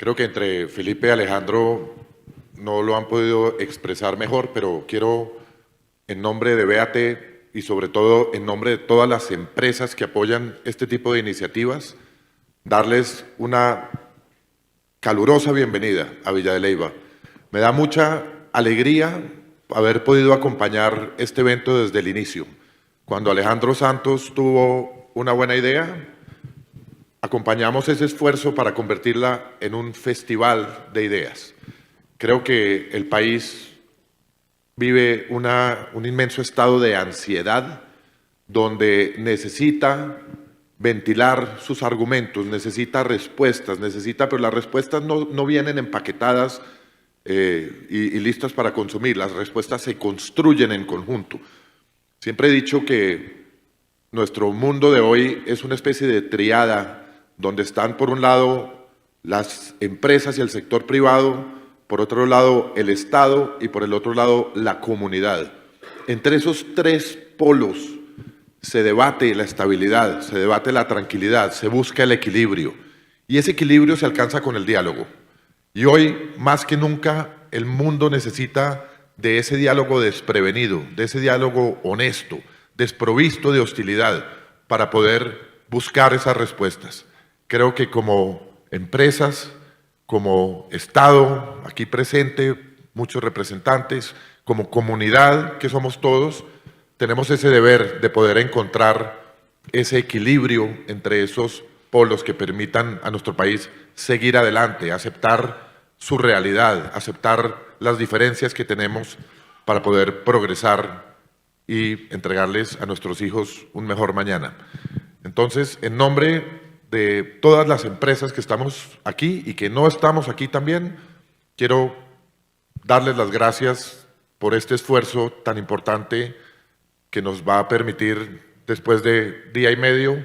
Creo que entre Felipe y Alejandro no lo han podido expresar mejor, pero quiero, en nombre de BAT y sobre todo en nombre de todas las empresas que apoyan este tipo de iniciativas, darles una calurosa bienvenida a Villa de Leyva. Me da mucha alegría haber podido acompañar este evento desde el inicio. Cuando Alejandro Santos tuvo una buena idea, acompañamos ese esfuerzo para convertirla en un festival de ideas. Creo que el país vive un inmenso estado de ansiedad donde necesita ventilar sus argumentos, necesita respuestas, pero las respuestas no vienen empaquetadas y listas para consumir, las respuestas se construyen en conjunto. Siempre he dicho que nuestro mundo de hoy es una especie de triada donde están por un lado las empresas y el sector privado, por otro lado el Estado y por el otro lado la comunidad. Entre esos tres polos se debate la estabilidad, se debate la tranquilidad, se busca el equilibrio y ese equilibrio se alcanza con el diálogo. Y hoy, más que nunca, el mundo necesita de ese diálogo desprevenido, de ese diálogo honesto, desprovisto de hostilidad, para poder buscar esas respuestas. Creo que como empresas, como Estado, aquí presente, muchos representantes, como comunidad, que somos todos, tenemos ese deber de poder encontrar ese equilibrio entre esos polos que permitan a nuestro país seguir adelante, aceptar su realidad, aceptar las diferencias que tenemos para poder progresar y entregarles a nuestros hijos un mejor mañana. Entonces, en nombre de todas las empresas que estamos aquí y que no estamos aquí también, quiero darles las gracias por este esfuerzo tan importante que nos va a permitir, después de día y medio,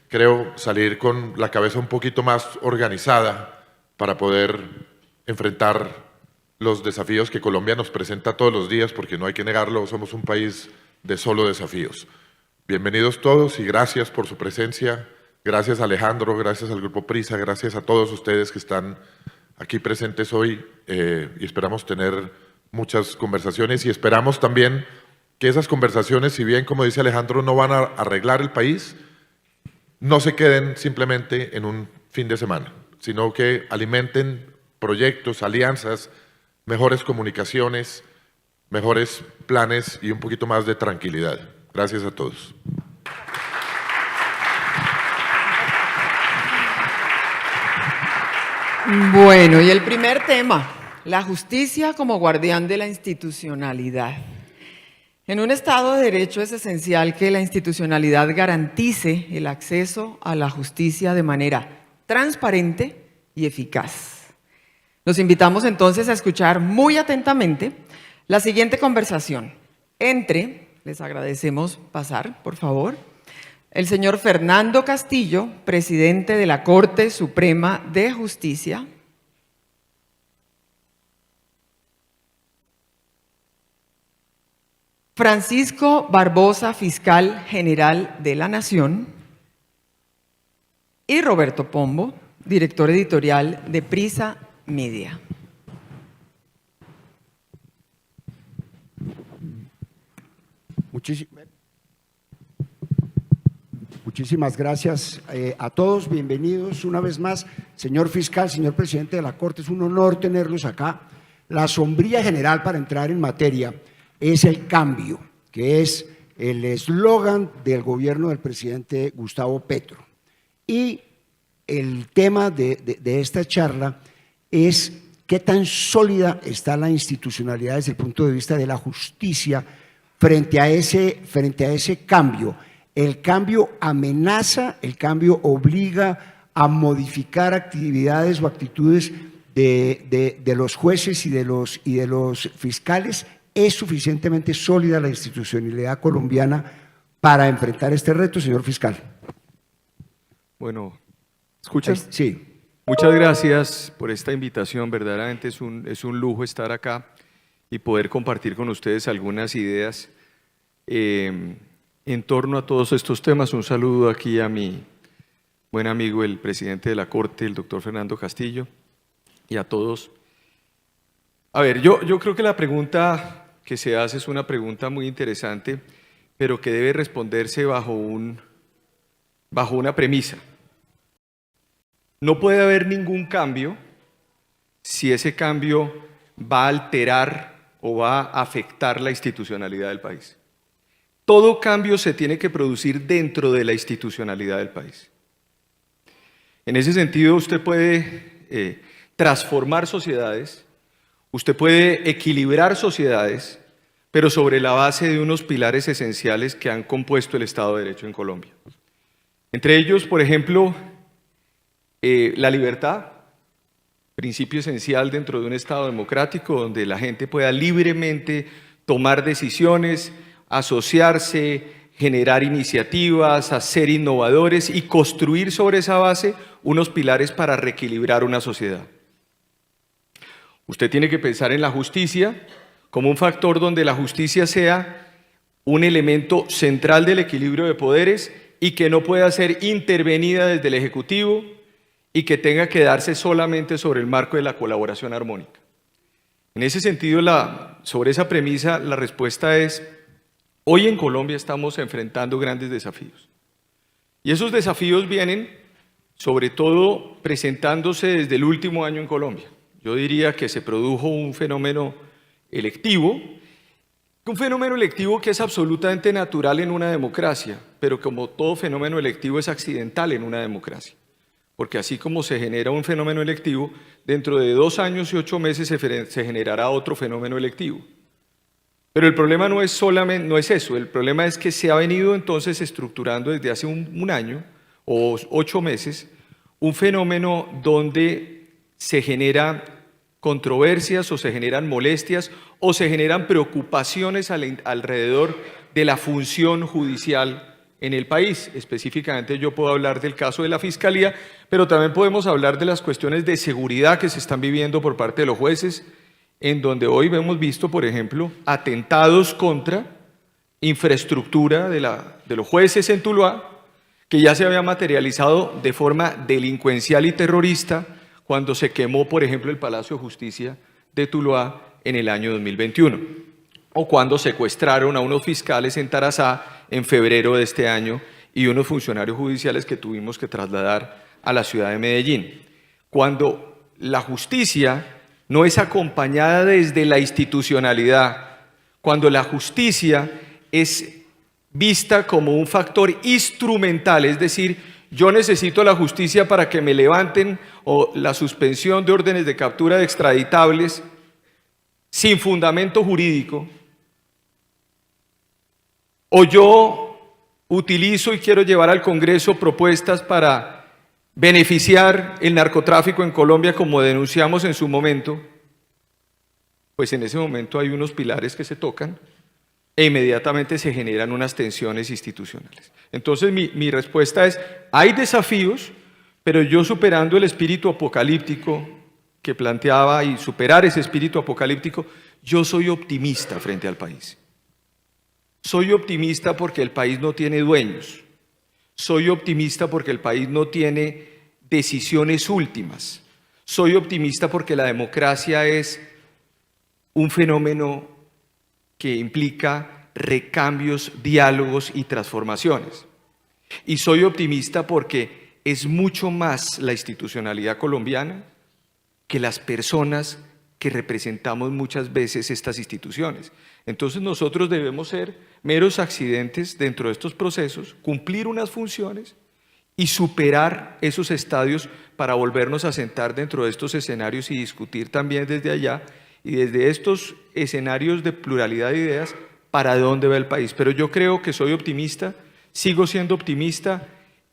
creo, salir con la cabeza un poquito más organizada para poder enfrentar los desafíos que Colombia nos presenta todos los días, porque no hay que negarlo, somos un país de solo desafíos. Bienvenidos todos y gracias por su presencia. Gracias Alejandro, gracias al Grupo Prisa, gracias a todos ustedes que están aquí presentes hoy y esperamos tener muchas conversaciones y esperamos también que esas conversaciones, si bien como dice Alejandro no van a arreglar el país, no se queden simplemente en un fin de semana, sino que alimenten proyectos, alianzas, mejores comunicaciones, mejores planes y un poquito más de tranquilidad. Gracias a todos. Bueno, y el primer tema, la justicia como guardián de la institucionalidad. En un Estado de Derecho es esencial que la institucionalidad garantice el acceso a la justicia de manera transparente y eficaz. Los invitamos entonces a escuchar muy atentamente la siguiente conversación les agradecemos pasar, por favor, el señor Fernando Castillo, presidente de la Corte Suprema de Justicia, Francisco Barbosa, fiscal general de la Nación, y Roberto Pombo, director editorial de Prisa Media. Muchísimas gracias a todos, bienvenidos una vez más. Señor fiscal, señor presidente de la Corte, es un honor tenerlos acá. La sombría general para entrar en materia es el cambio, que es el eslogan del gobierno del presidente Gustavo Petro. Y el tema de esta charla es qué tan sólida está la institucionalidad desde el punto de vista de la justicia frente a ese cambio. El cambio amenaza, el cambio obliga a modificar actividades o actitudes de los jueces y de los fiscales. ¿Es suficientemente sólida la institucionalidad colombiana para enfrentar este reto, señor fiscal? Bueno, ¿escuchas? Sí. Muchas gracias por esta invitación. Verdaderamente es un lujo estar acá y poder compartir con ustedes algunas ideas en torno a todos estos temas. Un saludo aquí a mi buen amigo, el presidente de la Corte, el doctor Fernando Castillo, y a todos. A ver, yo creo que la pregunta que se hace es una pregunta muy interesante, pero que debe responderse bajo una premisa. No puede haber ningún cambio si ese cambio va a alterar o va a afectar la institucionalidad del país. Todo cambio se tiene que producir dentro de la institucionalidad del país. En ese sentido, usted puede transformar sociedades, usted puede equilibrar sociedades, pero sobre la base de unos pilares esenciales que han compuesto el Estado de Derecho en Colombia. Entre ellos, por ejemplo, la libertad, principio esencial dentro de un Estado democrático donde la gente pueda libremente tomar decisiones, asociarse, generar iniciativas, ser innovadores y construir sobre esa base unos pilares para reequilibrar una sociedad. Usted tiene que pensar en la justicia como un factor donde la justicia sea un elemento central del equilibrio de poderes y que no pueda ser intervenida desde el Ejecutivo y que tenga que darse solamente sobre el marco de la colaboración armónica. En ese sentido, sobre esa premisa, la respuesta es: hoy en Colombia estamos enfrentando grandes desafíos. Y esos desafíos vienen, sobre todo, presentándose desde el último año en Colombia. Yo diría que se produjo un fenómeno electivo que es absolutamente natural en una democracia, pero como todo fenómeno electivo es accidental en una democracia. Porque así como se genera un fenómeno electivo, dentro de 2 años y 8 meses se generará otro fenómeno electivo. Pero el problema no es eso, el problema es que se ha venido entonces estructurando desde hace un año o 8 meses un fenómeno donde se generan controversias o se generan molestias o se generan preocupaciones alrededor de la función judicial en el país. Específicamente yo puedo hablar del caso de la Fiscalía, pero también podemos hablar de las cuestiones de seguridad que se están viviendo por parte de los jueces, en donde hoy hemos visto, por ejemplo, atentados contra infraestructura de los jueces en Tuluá, que ya se había materializado de forma delincuencial y terrorista cuando se quemó, por ejemplo, el Palacio de Justicia de Tuluá en el año 2021, o cuando secuestraron a unos fiscales en Tarazá en febrero de este año y unos funcionarios judiciales que tuvimos que trasladar a la ciudad de Medellín. Cuando la justicia no es acompañada desde la institucionalidad, cuando la justicia es vista como un factor instrumental, es decir, yo necesito la justicia para que me levanten o la suspensión de órdenes de captura de extraditables sin fundamento jurídico, o yo utilizo y quiero llevar al Congreso propuestas para beneficiar el narcotráfico en Colombia, como denunciamos en su momento, pues en ese momento hay unos pilares que se tocan e inmediatamente se generan unas tensiones institucionales. Entonces mi respuesta es: hay desafíos, pero yo, superando el espíritu apocalíptico que planteaba y superar ese espíritu apocalíptico, yo soy optimista frente al país. Soy optimista porque el país no tiene dueños. Soy optimista porque el país no tiene decisiones últimas. Soy optimista porque la democracia es un fenómeno que implica recambios, diálogos y transformaciones. Y soy optimista porque es mucho más la institucionalidad colombiana que las personas que representamos muchas veces estas instituciones. Entonces nosotros debemos ser meros accidentes dentro de estos procesos, cumplir unas funciones y superar esos estadios para volvernos a sentar dentro de estos escenarios y discutir también desde allá y desde estos escenarios de pluralidad de ideas para dónde va el país. Pero yo creo que soy optimista, sigo siendo optimista,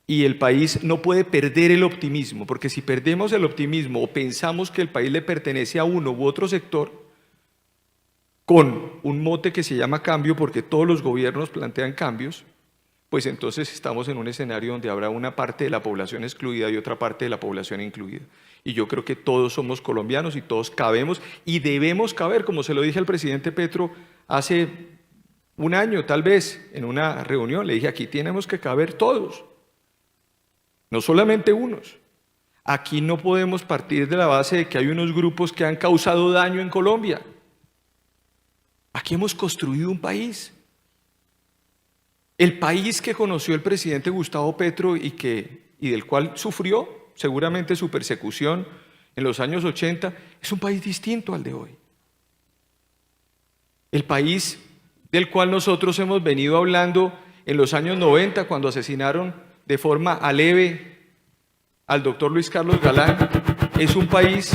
y el país no puede perder el optimismo, porque si perdemos el optimismo o pensamos que el país le pertenece a uno u otro sector, con un mote que se llama cambio, porque todos los gobiernos plantean cambios, pues entonces estamos en un escenario donde habrá una parte de la población excluida y otra parte de la población incluida. Y yo creo que todos somos colombianos y todos cabemos y debemos caber, como se lo dije al presidente Petro hace un año, tal vez, en una reunión. Le dije: aquí tenemos que caber todos, no solamente unos. Aquí no podemos partir de la base de que hay unos grupos que han causado daño en Colombia. Aquí hemos construido un país. El país que conoció el presidente Gustavo Petro y del cual sufrió seguramente su persecución en los años 80, es un país distinto al de hoy. El país del cual nosotros hemos venido hablando en los años 90, cuando asesinaron de forma aleve al doctor Luis Carlos Galán, es un país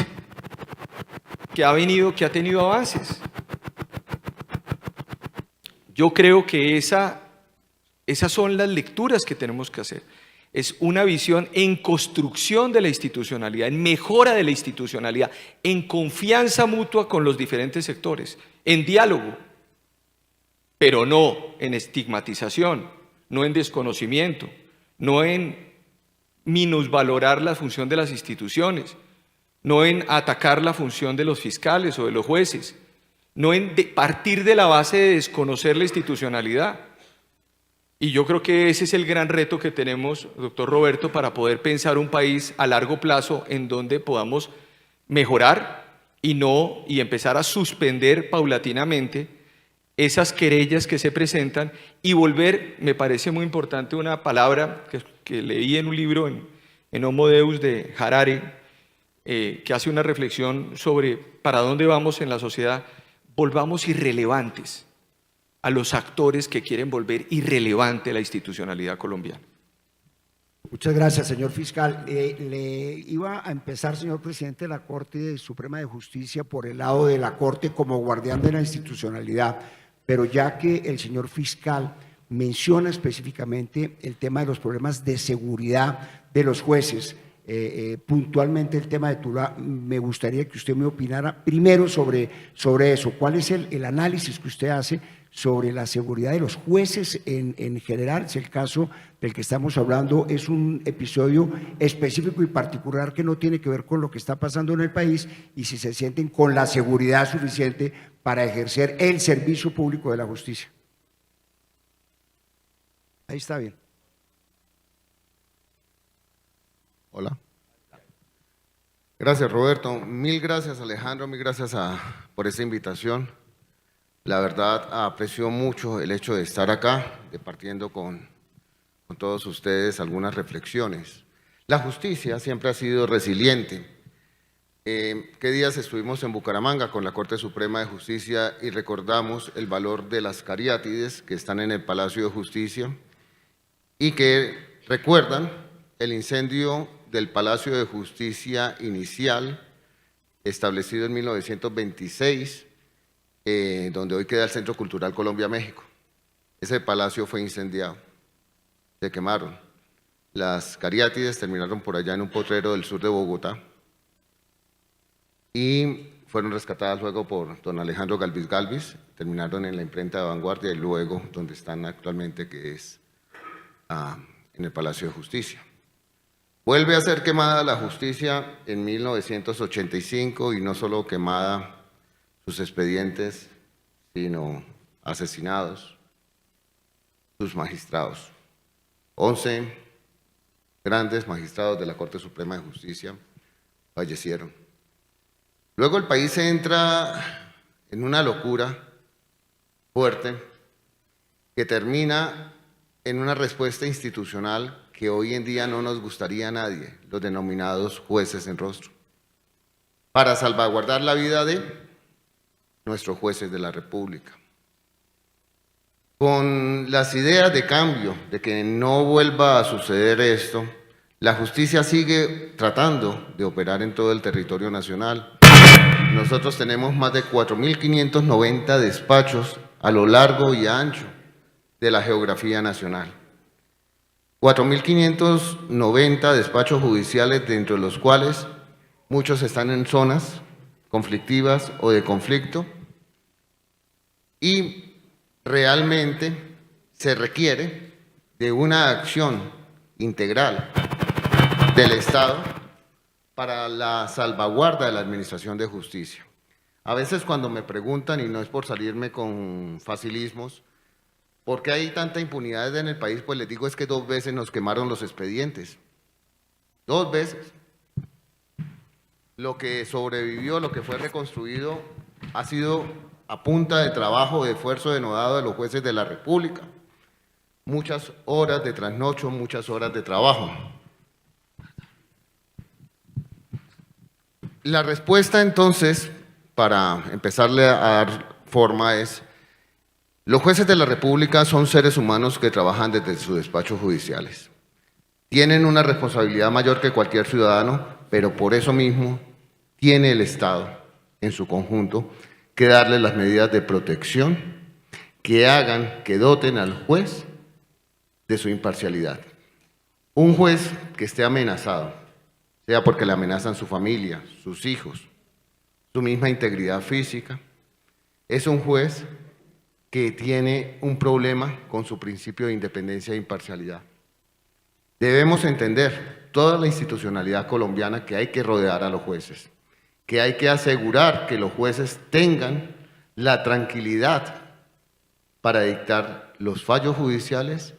que ha tenido avances. Yo creo que esas son las lecturas que tenemos que hacer. Es una visión en construcción de la institucionalidad, en mejora de la institucionalidad, en confianza mutua con los diferentes sectores, en diálogo, pero no en estigmatización, no en desconocimiento, no en minusvalorar la función de las instituciones, no en atacar la función de los fiscales o de los jueces, no en partir de la base de desconocer la institucionalidad. Y yo creo que ese es el gran reto que tenemos, doctor Roberto, para poder pensar un país a largo plazo en donde podamos mejorar y empezar a suspender paulatinamente esas querellas que se presentan y volver, me parece muy importante una palabra que leí en un libro en Homo Deus de Harari, que hace una reflexión sobre para dónde vamos en la sociedad. Volvamos irrelevantes a los actores que quieren volver irrelevante la institucionalidad colombiana. Muchas gracias, señor fiscal. Le iba a empezar, señor presidente de la Corte Suprema de Justicia, por el lado de la Corte como guardián de la institucionalidad, pero ya que el señor fiscal menciona específicamente el tema de los problemas de seguridad de los jueces, puntualmente el tema de Tuluá, me gustaría que usted me opinara primero sobre eso. ¿Cuál es el análisis que usted hace sobre la seguridad de los jueces en general? Si el caso del que estamos hablando es un episodio específico y particular que no tiene que ver con lo que está pasando en el país, y si se sienten con la seguridad suficiente para ejercer el servicio público de la justicia. Ahí está bien. Hola. Gracias, Roberto. Mil gracias, Alejandro. Mil gracias por esta invitación. La verdad, aprecio mucho el hecho de estar acá, departiendo con todos ustedes algunas reflexiones. La justicia siempre ha sido resiliente. ¿Qué días estuvimos en Bucaramanga con la Corte Suprema de Justicia y recordamos el valor de las cariátides que están en el Palacio de Justicia y que recuerdan el incendio del Palacio de Justicia inicial, establecido en 1926, donde hoy queda el Centro Cultural Colombia-México? Ese palacio fue incendiado, se quemaron. Las cariátides terminaron por allá en un potrero del sur de Bogotá y fueron rescatadas luego por don Alejandro Galvis Galvis, terminaron en la imprenta de Vanguardia y luego donde están actualmente, que es en el Palacio de Justicia. Vuelve a ser quemada la justicia en 1985 y no solo quemada sus expedientes, sino asesinados sus magistrados. 11 grandes magistrados de la Corte Suprema de Justicia fallecieron. Luego el país entra en una locura fuerte que termina en una respuesta institucional que hoy en día no nos gustaría a nadie, los denominados jueces en rostro, para salvaguardar la vida de nuestros jueces de la República. Con las ideas de cambio, de que no vuelva a suceder esto, la justicia sigue tratando de operar en todo el territorio nacional. Nosotros tenemos más de 4.590 despachos a lo largo y ancho de la geografía nacional. 4.590 despachos judiciales, dentro de los cuales muchos están en zonas conflictivas o de conflicto, y realmente se requiere de una acción integral del Estado para la salvaguarda de la administración de justicia. A veces cuando me preguntan, y no es por salirme con facilismos, ¿por qué hay tanta impunidad en el país? Pues les digo, es que 2 veces nos quemaron los expedientes. 2 veces. lo que sobrevivió, lo que fue reconstruido, ha sido a punta de trabajo, de esfuerzo denodado de los jueces de la República. Muchas horas de trasnocho, muchas horas de trabajo. La respuesta entonces, para empezarle a dar forma, es: los jueces de la República son seres humanos que trabajan desde sus despachos judiciales. Tienen una responsabilidad mayor que cualquier ciudadano, pero por eso mismo tiene el Estado en su conjunto que darle las medidas de protección que hagan, que doten al juez de su imparcialidad. Un juez que esté amenazado, sea porque le amenazan su familia, sus hijos, su misma integridad física, es un juez que tiene un problema con su principio de independencia e imparcialidad. Debemos entender toda la institucionalidad colombiana que hay que rodear a los jueces, que hay que asegurar que los jueces tengan la tranquilidad para dictar los fallos judiciales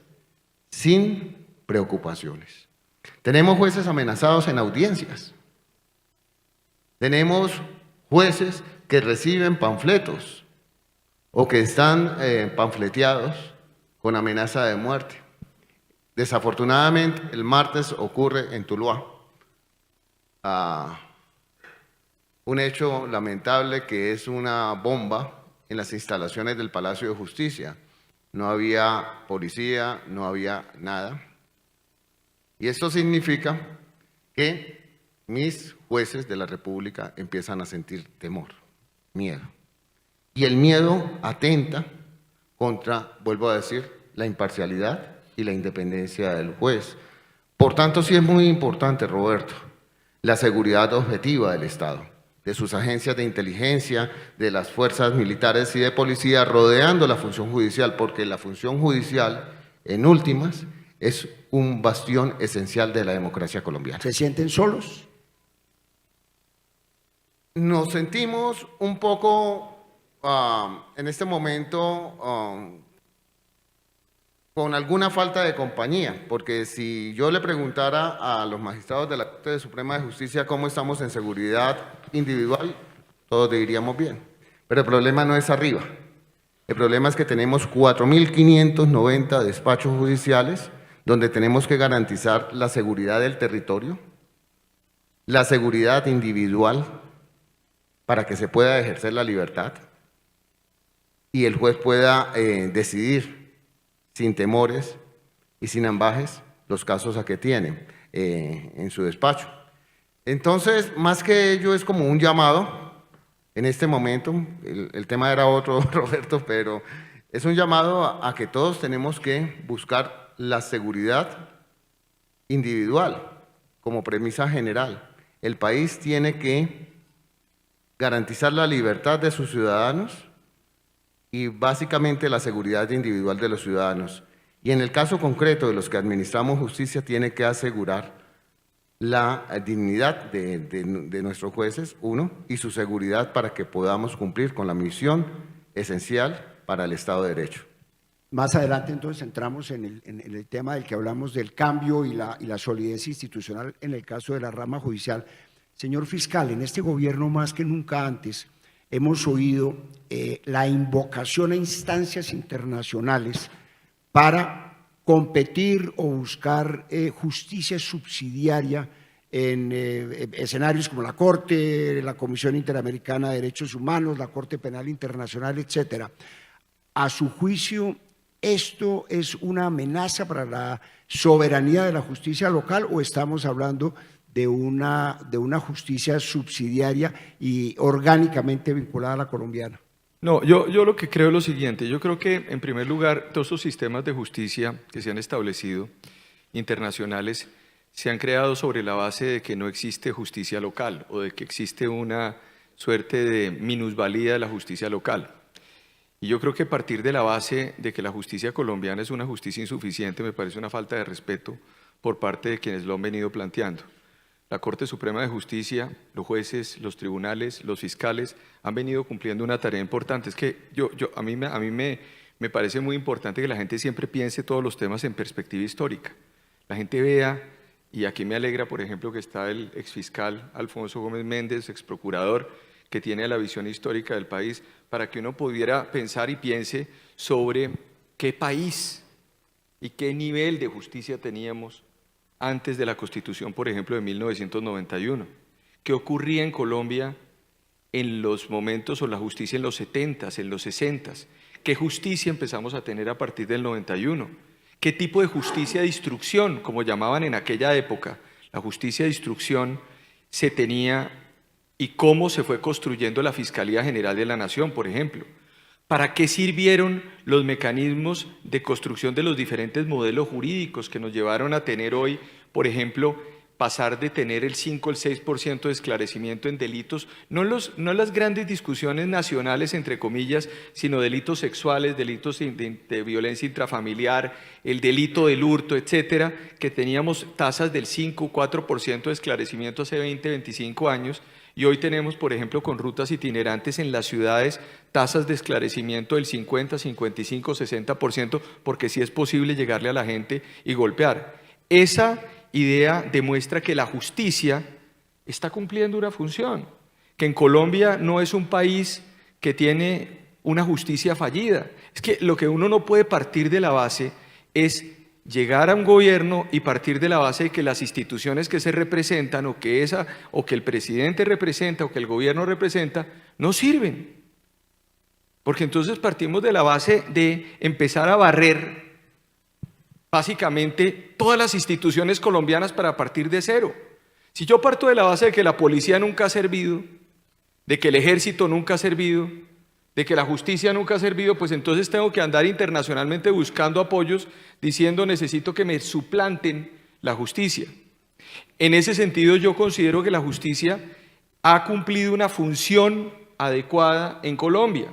sin preocupaciones. Tenemos jueces amenazados en audiencias. Tenemos jueces que reciben panfletos o que están panfleteados con amenaza de muerte. Desafortunadamente, el martes ocurre en Tuluá un hecho lamentable que es una bomba en las instalaciones del Palacio de Justicia. No había policía, no había nada. Y esto significa que mis jueces de la República empiezan a sentir temor, miedo. Y el miedo atenta contra, vuelvo a decir, la imparcialidad y la independencia del juez. Por tanto, sí es muy importante, Roberto, la seguridad objetiva del Estado, de sus agencias de inteligencia, de las fuerzas militares y de policía rodeando la función judicial, porque la función judicial, en últimas, es un bastión esencial de la democracia colombiana. ¿Se sienten solos? Nos sentimos un poco, en este momento, con alguna falta de compañía, porque si yo le preguntara a los magistrados de la Corte Suprema de Justicia cómo estamos en seguridad individual, todos diríamos bien. Pero el problema no es arriba. El problema es que tenemos 4.590 despachos judiciales donde tenemos que garantizar la seguridad del territorio, la seguridad individual para que se pueda ejercer la libertad y el juez pueda decidir sin temores y sin ambajes los casos a que tiene en su despacho. Entonces, más que ello, es como un llamado, en este momento, el tema era otro, Roberto, pero es un llamado a que todos tenemos que buscar la seguridad individual como premisa general. El país tiene que garantizar la libertad de sus ciudadanos y básicamente la seguridad individual de los ciudadanos. Y en el caso concreto de los que administramos justicia, tiene que asegurar la dignidad de nuestros jueces, uno, y su seguridad para que podamos cumplir con la misión esencial para el Estado de Derecho. Más adelante entonces entramos en el tema del que hablamos del cambio y la solidez institucional en el caso de la rama judicial. Señor fiscal, en este gobierno más que nunca antes hemos oído la invocación a instancias internacionales para competir o buscar justicia subsidiaria en escenarios como la Corte, la Comisión Interamericana de Derechos Humanos, la Corte Penal Internacional, etcétera. A su juicio, ¿esto es una amenaza para la soberanía de la justicia local o estamos hablando de una justicia subsidiaria y orgánicamente vinculada a la colombiana? No, yo lo que creo es lo siguiente. Yo creo que, en primer lugar, todos esos sistemas de justicia que se han establecido, internacionales, se han creado sobre la base de que no existe justicia local o de que existe una suerte de minusvalía de la justicia local. Y yo creo que a partir de la base de que la justicia colombiana es una justicia insuficiente, me parece una falta de respeto por parte de quienes lo han venido planteando. La Corte Suprema de Justicia, los jueces, los tribunales, los fiscales han venido cumpliendo una tarea importante. Es que a mí me parece muy importante que la gente siempre piense todos los temas en perspectiva histórica. La gente vea y aquí me alegra, por ejemplo, que está el exfiscal Alfonso Gómez Méndez, exprocurador, que tiene la visión histórica del país, para que uno pudiera pensar y piense sobre qué país y qué nivel de justicia teníamos antes de la Constitución, por ejemplo, de 1991. ¿Qué ocurría en Colombia en los momentos, o la justicia en los 70s, en los 60s? ¿Qué justicia empezamos a tener a partir del 91? ¿Qué tipo de justicia de instrucción, como llamaban en aquella época? La justicia de instrucción se tenía, y cómo se fue construyendo la Fiscalía General de la Nación, por ejemplo. ¿Para qué sirvieron los mecanismos de construcción de los diferentes modelos jurídicos que nos llevaron a tener hoy, por ejemplo, pasar de tener el 5 o el 6% de esclarecimiento en delitos, no las grandes discusiones nacionales, entre comillas, sino delitos sexuales, delitos de violencia intrafamiliar, el delito del hurto, etcétera, que teníamos tasas del 5 o 4% de esclarecimiento hace 20, 25 años, y hoy tenemos, por ejemplo, con rutas itinerantes en las ciudades, tasas de esclarecimiento del 50, 55, 60%, porque sí es posible llegarle a la gente y golpear. Esa idea demuestra que la justicia está cumpliendo una función, que en Colombia no es un país que tiene una justicia fallida. Es que lo que uno no puede partir de la base es llegar a un gobierno y partir de la base de que las instituciones que se representan, o que el presidente representa, o que el gobierno representa, no sirven. Porque entonces partimos de la base de empezar a barrer básicamente todas las instituciones colombianas para partir de cero. Si yo parto de la base de que la policía nunca ha servido, de que el ejército nunca ha servido, de que la justicia nunca ha servido, pues entonces tengo que andar internacionalmente buscando apoyos, diciendo necesito que me suplanten la justicia. En ese sentido, yo considero que la justicia ha cumplido una función adecuada en Colombia.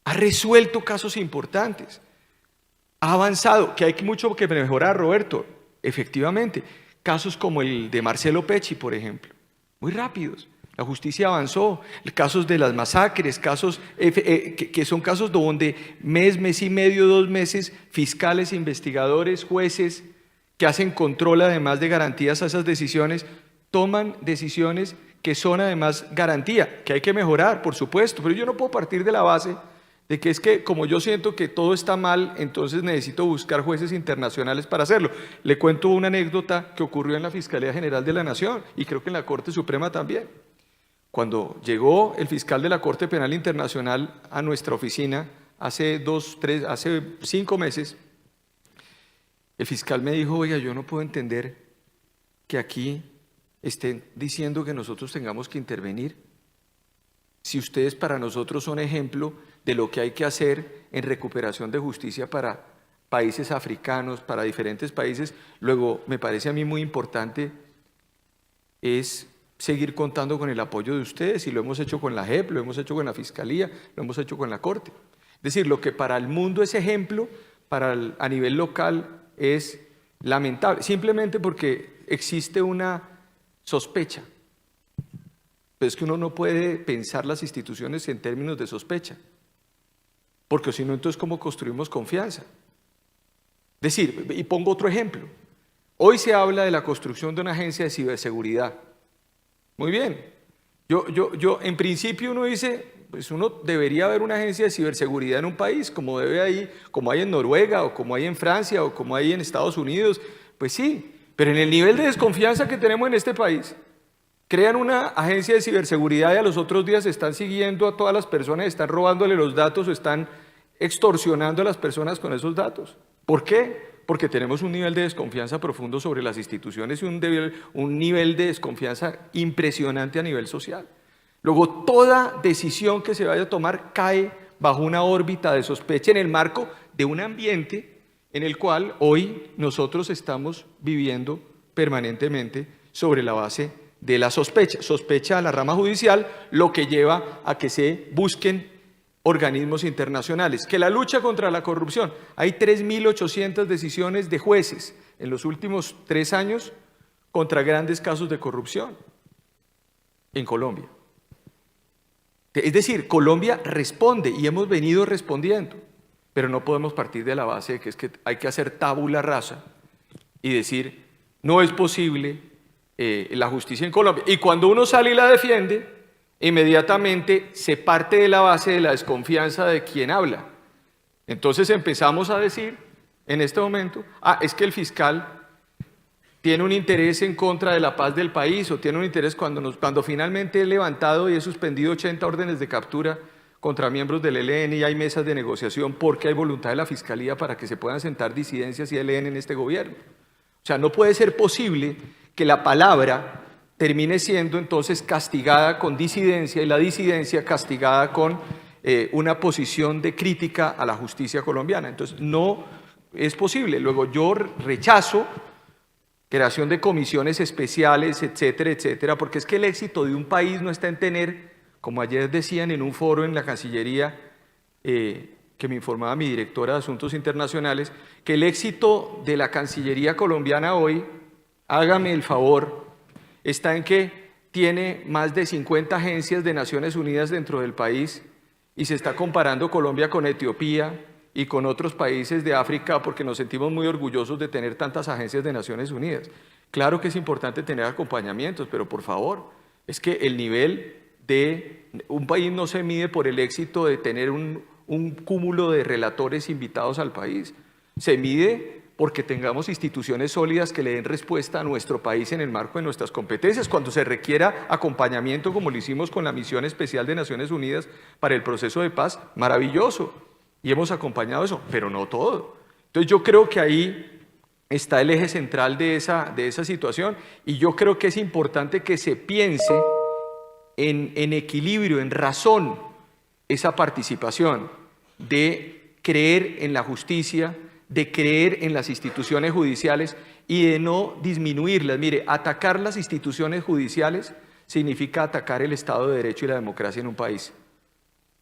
Ha resuelto casos importantes. Ha avanzado, que hay mucho que mejorar, Roberto, efectivamente. Casos como el de Marcelo Pecci, por ejemplo, muy rápidos. La justicia avanzó. Casos de las masacres, casos que son casos donde mes y medio, 2 meses, fiscales, investigadores, jueces, que hacen control además de garantías a esas decisiones, toman decisiones que son además garantía, que hay que mejorar, por supuesto, pero yo no puedo partir de la base de que es que como yo siento que todo está mal, entonces necesito buscar jueces internacionales para hacerlo. Le cuento una anécdota que ocurrió en la Fiscalía General de la Nación y creo que en la Corte Suprema también. Cuando llegó el fiscal de la Corte Penal Internacional a nuestra oficina hace 5 meses, el fiscal me dijo: oiga, yo no puedo entender que aquí estén diciendo que nosotros tengamos que intervenir. Si ustedes para nosotros son ejemplo de lo que hay que hacer en recuperación de justicia para países africanos, para diferentes países, luego me parece a mí muy importante es seguir contando con el apoyo de ustedes, y lo hemos hecho con la JEP, lo hemos hecho con la Fiscalía, lo hemos hecho con la Corte. Es decir, lo que para el mundo es ejemplo, a nivel local es lamentable, simplemente porque existe una sospecha. Pero es que uno no puede pensar las instituciones en términos de sospecha, porque si no, entonces ¿cómo construimos confianza? Es decir, y pongo otro ejemplo, hoy se habla de la construcción de una agencia de ciberseguridad. Muy bien, yo en principio uno dice, pues uno debería haber una agencia de ciberseguridad en un país, como hay en Noruega, o como hay en Francia, o como hay en Estados Unidos, pues sí, pero en el nivel de desconfianza que tenemos en este país, crean una agencia de ciberseguridad y a los otros días están siguiendo a todas las personas, están robándole los datos o están extorsionando a las personas con esos datos. ¿Por qué? Porque tenemos un nivel de desconfianza profundo sobre las instituciones y un nivel de desconfianza impresionante a nivel social. Luego, toda decisión que se vaya a tomar cae bajo una órbita de sospecha en el marco de un ambiente en el cual hoy nosotros estamos viviendo permanentemente sobre la base de la sospecha a la rama judicial, lo que lleva a que se busquen organismos internacionales. Que la lucha contra la corrupción, hay 3.800 decisiones de jueces en los últimos 3 años contra grandes casos de corrupción en Colombia. Es decir, Colombia responde y hemos venido respondiendo, pero no podemos partir de la base de que es que hay que hacer tabula rasa y decir no es posible la justicia en Colombia. Y cuando uno sale y la defiende, inmediatamente se parte de la base de la desconfianza de quien habla. Entonces empezamos a decir en este momento, es que el fiscal tiene un interés en contra de la paz del país, o tiene un interés cuando finalmente he levantado y he suspendido 80 órdenes de captura contra miembros del ELN y hay mesas de negociación porque hay voluntad de la Fiscalía para que se puedan sentar disidencias y ELN en este gobierno. O sea, no puede ser posible que la palabra termine siendo entonces castigada con disidencia y la disidencia castigada con una posición de crítica a la justicia colombiana. Entonces, no es posible. Luego, yo rechazo creación de comisiones especiales, etcétera, etcétera, porque es que el éxito de un país no está en tener, como ayer decían en un foro en la Cancillería, que me informaba mi directora de Asuntos Internacionales, que el éxito de la Cancillería colombiana hoy, hágame el favor, está en que tiene más de 50 agencias de Naciones Unidas dentro del país y se está comparando Colombia con Etiopía y con otros países de África porque nos sentimos muy orgullosos de tener tantas agencias de Naciones Unidas. Claro que es importante tener acompañamientos, pero por favor, es que el nivel de un país no se mide por el éxito de tener un cúmulo de relatores invitados al país, se mide porque tengamos instituciones sólidas que le den respuesta a nuestro país en el marco de nuestras competencias. Cuando se requiera acompañamiento, como lo hicimos con la Misión Especial de Naciones Unidas para el proceso de paz, maravilloso. Y hemos acompañado eso, pero no todo. Entonces yo creo que ahí está el eje central de esa situación y yo creo que es importante que se piense en equilibrio, en razón, esa participación de creer en la justicia, de creer en las instituciones judiciales y de no disminuirlas. Mire, atacar las instituciones judiciales significa atacar el Estado de Derecho y la democracia en un país.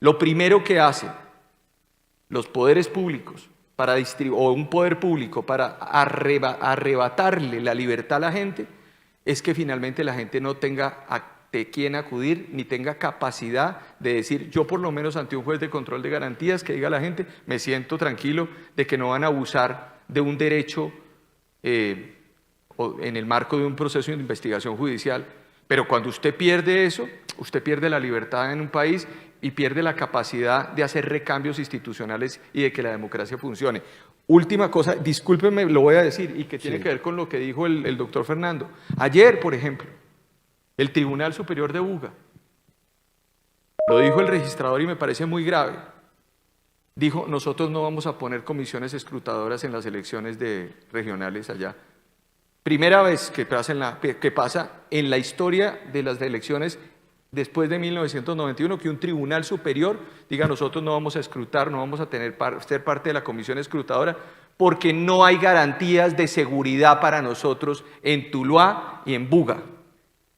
Lo primero que hacen los poderes públicos o un poder público para arrebatarle la libertad a la gente es que finalmente la gente no tenga de quién acudir ni tenga capacidad de decir, yo por lo menos ante un juez de control de garantías que diga a la gente, me siento tranquilo de que no van a abusar de un derecho o en el marco de un proceso de investigación judicial. Pero cuando usted pierde eso, usted pierde la libertad en un país y pierde la capacidad de hacer recambios institucionales y de que la democracia funcione. Última cosa, discúlpenme, lo voy a decir, y que tiene que ver con lo que dijo el doctor Fernando. Ayer, por ejemplo, el Tribunal Superior de Buga, lo dijo el registrador y me parece muy grave, dijo, nosotros no vamos a poner comisiones escrutadoras en las elecciones regionales allá. Primera vez que pasa en la historia de las elecciones después de 1991 que un tribunal superior diga nosotros no vamos a escrutar, no vamos a ser parte de la comisión escrutadora porque no hay garantías de seguridad para nosotros en Tuluá y en Buga.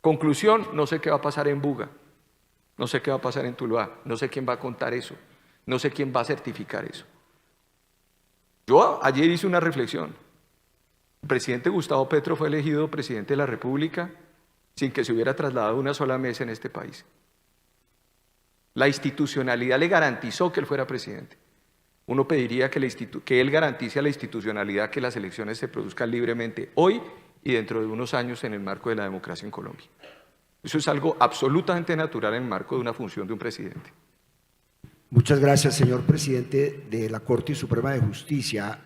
Conclusión, no sé qué va a pasar en Buga, no sé qué va a pasar en Tuluá, no sé quién va a contar eso, no sé quién va a certificar eso. Yo ayer hice una reflexión. El presidente Gustavo Petro fue elegido presidente de la República sin que se hubiera trasladado una sola mesa en este país. La institucionalidad le garantizó que él fuera presidente. Uno pediría que él garantice a la institucionalidad que las elecciones se produzcan libremente hoy y dentro de unos años en el marco de la democracia en Colombia. Eso es algo absolutamente natural en el marco de una función de un presidente. Muchas gracias, señor presidente de la Corte Suprema de Justicia.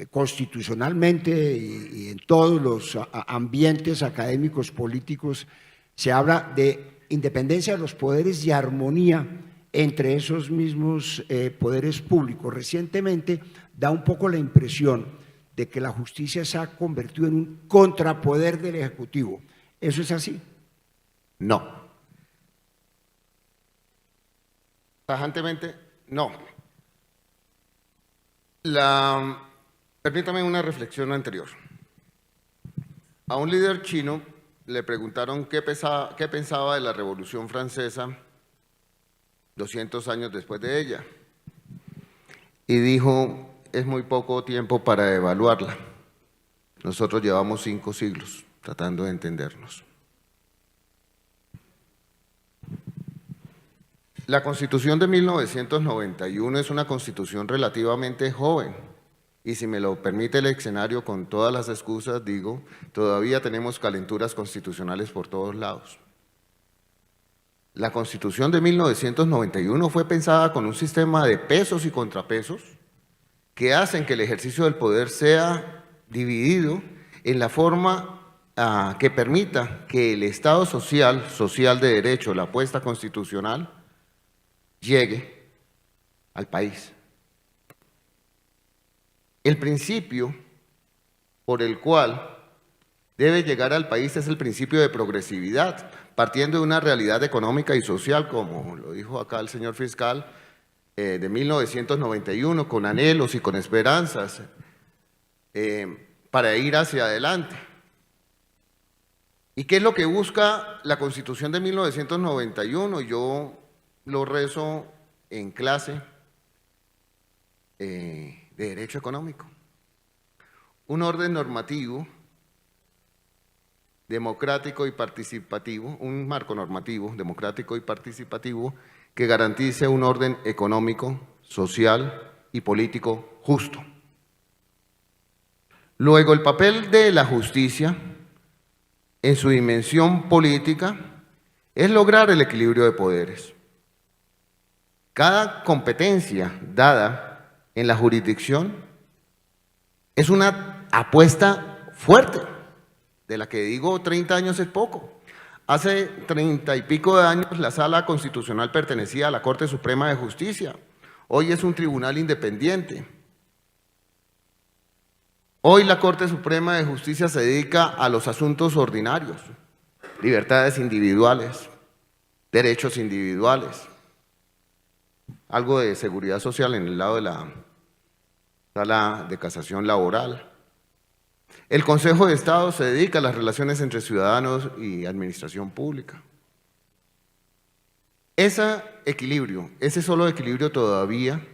Constitucionalmente y en todos los ambientes académicos, políticos, se habla de independencia de los poderes y armonía entre esos mismos poderes públicos. Recientemente da un poco la impresión de que la justicia se ha convertido en un contrapoder del Ejecutivo. ¿Eso es así? No. Tajantemente, no. Permítame una reflexión anterior. A un líder chino le preguntaron qué pensaba de la Revolución Francesa 200 años después de ella. Y dijo, es muy poco tiempo para evaluarla. Nosotros llevamos 5 siglos tratando de entendernos. La Constitución de 1991 es una constitución relativamente joven y si me lo permite el escenario, con todas las excusas, digo, todavía tenemos calenturas constitucionales por todos lados. La Constitución de 1991 fue pensada con un sistema de pesos y contrapesos que hacen que el ejercicio del poder sea dividido en la forma que permita que el Estado social de derecho, la apuesta constitucional, llegue al país. El principio por el cual debe llegar al país es el principio de progresividad, partiendo de una realidad económica y social, como lo dijo acá el señor fiscal, de 1991, con anhelos y con esperanzas para ir hacia adelante. ¿Y qué es lo que busca la Constitución de 1991? Yo lo rezo en clase de Derecho Económico. Un orden normativo, democrático y participativo, un marco normativo, democrático y participativo, que garantice un orden económico, social y político justo. Luego, el papel de la justicia en su dimensión política es lograr el equilibrio de poderes. Cada competencia dada en la jurisdicción es una apuesta fuerte, de la que digo 30 años es poco. Hace 30 y pico de años la Sala Constitucional pertenecía a la Corte Suprema de Justicia. Hoy es un tribunal independiente. Hoy la Corte Suprema de Justicia se dedica a los asuntos ordinarios, libertades individuales, derechos individuales, algo de seguridad social en el lado de la Sala de Casación Laboral. El Consejo de Estado se dedica a las relaciones entre ciudadanos y administración pública. Ese equilibrio, ese solo equilibrio todavía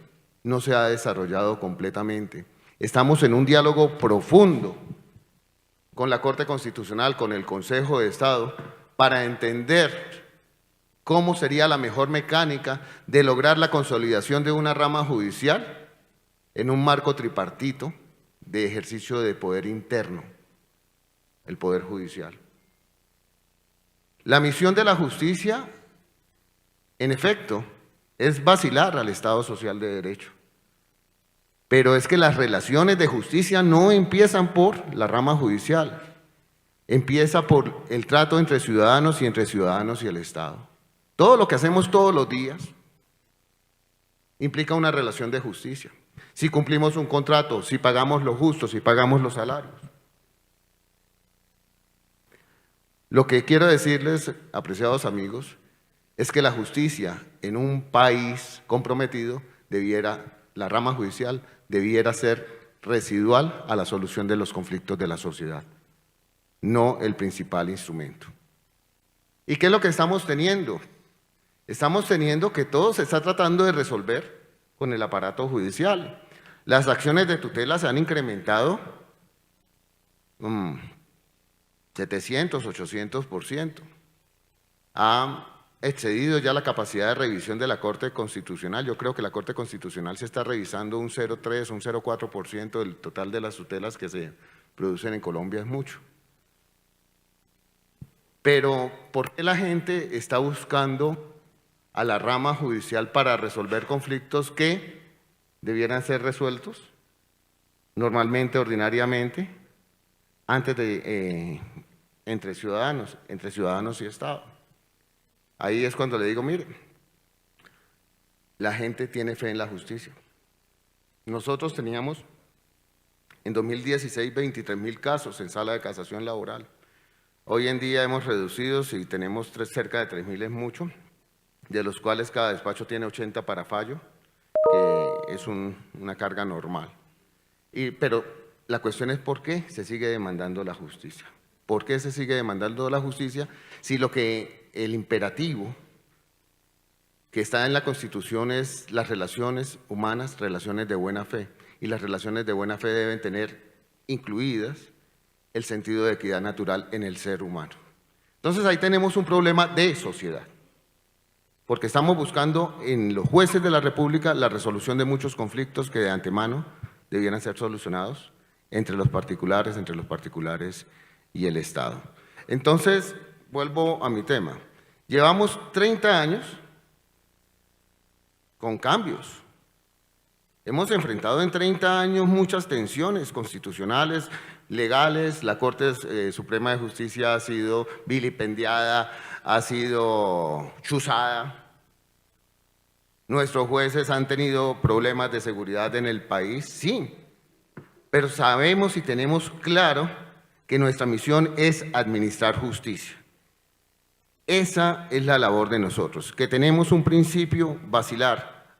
no se ha desarrollado completamente. Estamos en un diálogo profundo con la Corte Constitucional, con el Consejo de Estado, para entender cómo sería la mejor mecánica de lograr la consolidación de una rama judicial en un marco tripartito de ejercicio de poder interno, el Poder Judicial. La misión de la justicia, en efecto, es vacilar al Estado social de derecho. Pero es que las relaciones de justicia no empiezan por la rama judicial, empieza por el trato entre ciudadanos y el Estado. Todo lo que hacemos todos los días implica una relación de justicia. Si cumplimos un contrato, si pagamos lo justo, si pagamos los salarios. Lo que quiero decirles, apreciados amigos, es que la justicia en un país comprometido la rama judicial debiera ser residual a la solución de los conflictos de la sociedad, no el principal instrumento. ¿Y qué es lo que estamos teniendo? Estamos teniendo que todo se está tratando de resolver con el aparato judicial. Las acciones de tutela se han incrementado 700, 800%. Ha excedido ya la capacidad de revisión de la Corte Constitucional. Yo creo que la Corte Constitucional se está revisando un 0,3, un 0,4% del total de las tutelas que se producen en Colombia, es mucho. Pero, ¿por qué la gente está buscando a la rama judicial para resolver conflictos que debieran ser resueltos normalmente, ordinariamente, entre ciudadanos y Estado? Ahí es cuando le digo, mire, la gente tiene fe en la justicia. Nosotros teníamos en 2016 23.000 casos en sala de casación laboral. Hoy en día hemos reducido, si tenemos cerca de 3.000 es mucho, de los cuales cada despacho tiene 80 para fallo, que es una carga normal. Pero la cuestión es por qué se sigue demandando la justicia. ¿Por qué se sigue demandando la justicia si el imperativo que está en la Constitución es las relaciones humanas, relaciones de buena fe? Y las relaciones de buena fe deben tener incluidas el sentido de equidad natural en el ser humano. Entonces ahí tenemos un problema de sociedad, porque estamos buscando en los jueces de la República la resolución de muchos conflictos que de antemano debieran ser solucionados entre los particulares y el Estado. Entonces, vuelvo a mi tema. Llevamos 30 años con cambios. Hemos enfrentado en 30 años muchas tensiones constitucionales, legales. La Corte Suprema de Justicia ha sido vilipendiada, ha sido chuzada. Nuestros jueces han tenido problemas de seguridad en el país, sí, pero sabemos y tenemos claro que nuestra misión es administrar justicia. Esa es la labor de nosotros, que tenemos un principio basilar,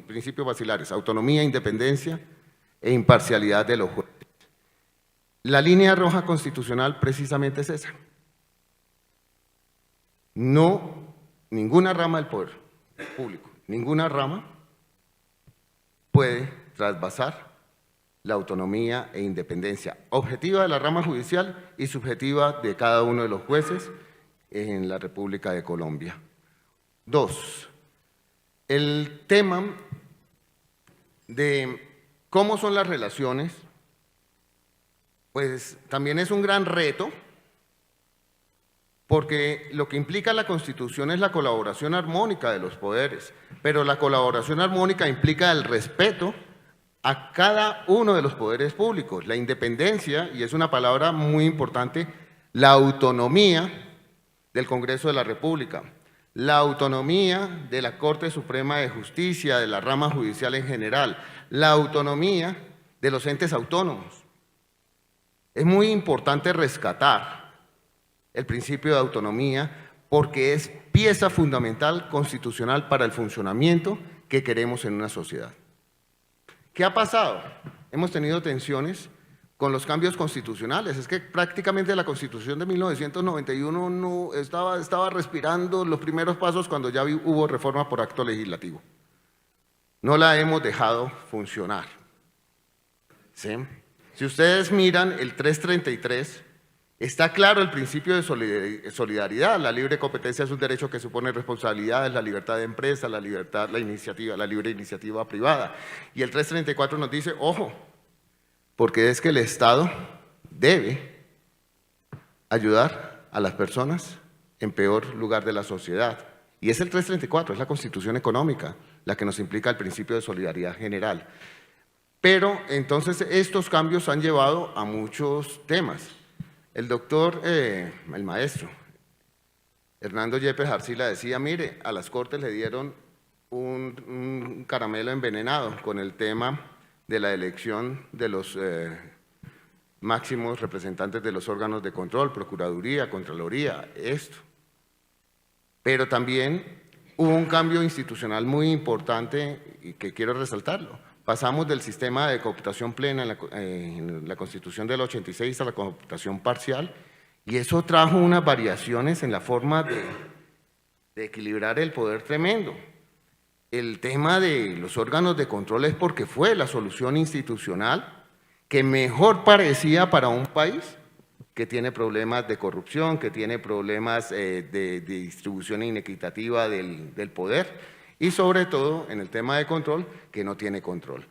principios basilares, autonomía, independencia e imparcialidad de los jueces. La línea roja constitucional precisamente es esa. No, ninguna rama del poder público, ninguna rama puede trasvasar la autonomía e independencia objetiva de la rama judicial y subjetiva de cada uno de los jueces en la República de Colombia. 2. El tema de cómo son las relaciones, pues también es un gran reto, porque lo que implica la Constitución es la colaboración armónica de los poderes, pero la colaboración armónica implica el respeto a cada uno de los poderes públicos, la independencia, y es una palabra muy importante, la autonomía del Congreso de la República, la autonomía de la Corte Suprema de Justicia, de la rama judicial en general, la autonomía de los entes autónomos. Es muy importante rescatar el principio de autonomía porque es pieza fundamental constitucional para el funcionamiento que queremos en una sociedad. ¿Qué ha pasado? Hemos tenido tensiones con los cambios constitucionales. Es que prácticamente la Constitución de 1991 no estaba respirando los primeros pasos cuando ya hubo reforma por acto legislativo. No la hemos dejado funcionar. ¿Sí? Si ustedes miran el 333, está claro el principio de solidaridad. La libre competencia es un derecho que supone responsabilidades, la libertad de empresa, la libre iniciativa privada. Y el 334 nos dice, ojo, porque es que el Estado debe ayudar a las personas en peor lugar de la sociedad. Y es el 334, es la Constitución económica, la que nos implica el principio de solidaridad general. Pero entonces estos cambios han llevado a muchos temas. El doctor, el maestro, Hernando Yepes Arcila decía, mire, a las Cortes le dieron un caramelo envenenado con el tema de la elección de los máximos representantes de los órganos de control, Procuraduría, Contraloría, esto. Pero también hubo un cambio institucional muy importante y que quiero resaltarlo. Pasamos del sistema de cooptación plena en la Constitución del 86 a la cooptación parcial y eso trajo unas variaciones en la forma de equilibrar el poder tremendo. El tema de los órganos de control es porque fue la solución institucional que mejor parecía para un país que tiene problemas de corrupción, que tiene problemas de distribución inequitativa del poder y sobre todo en el tema de control que no tiene control.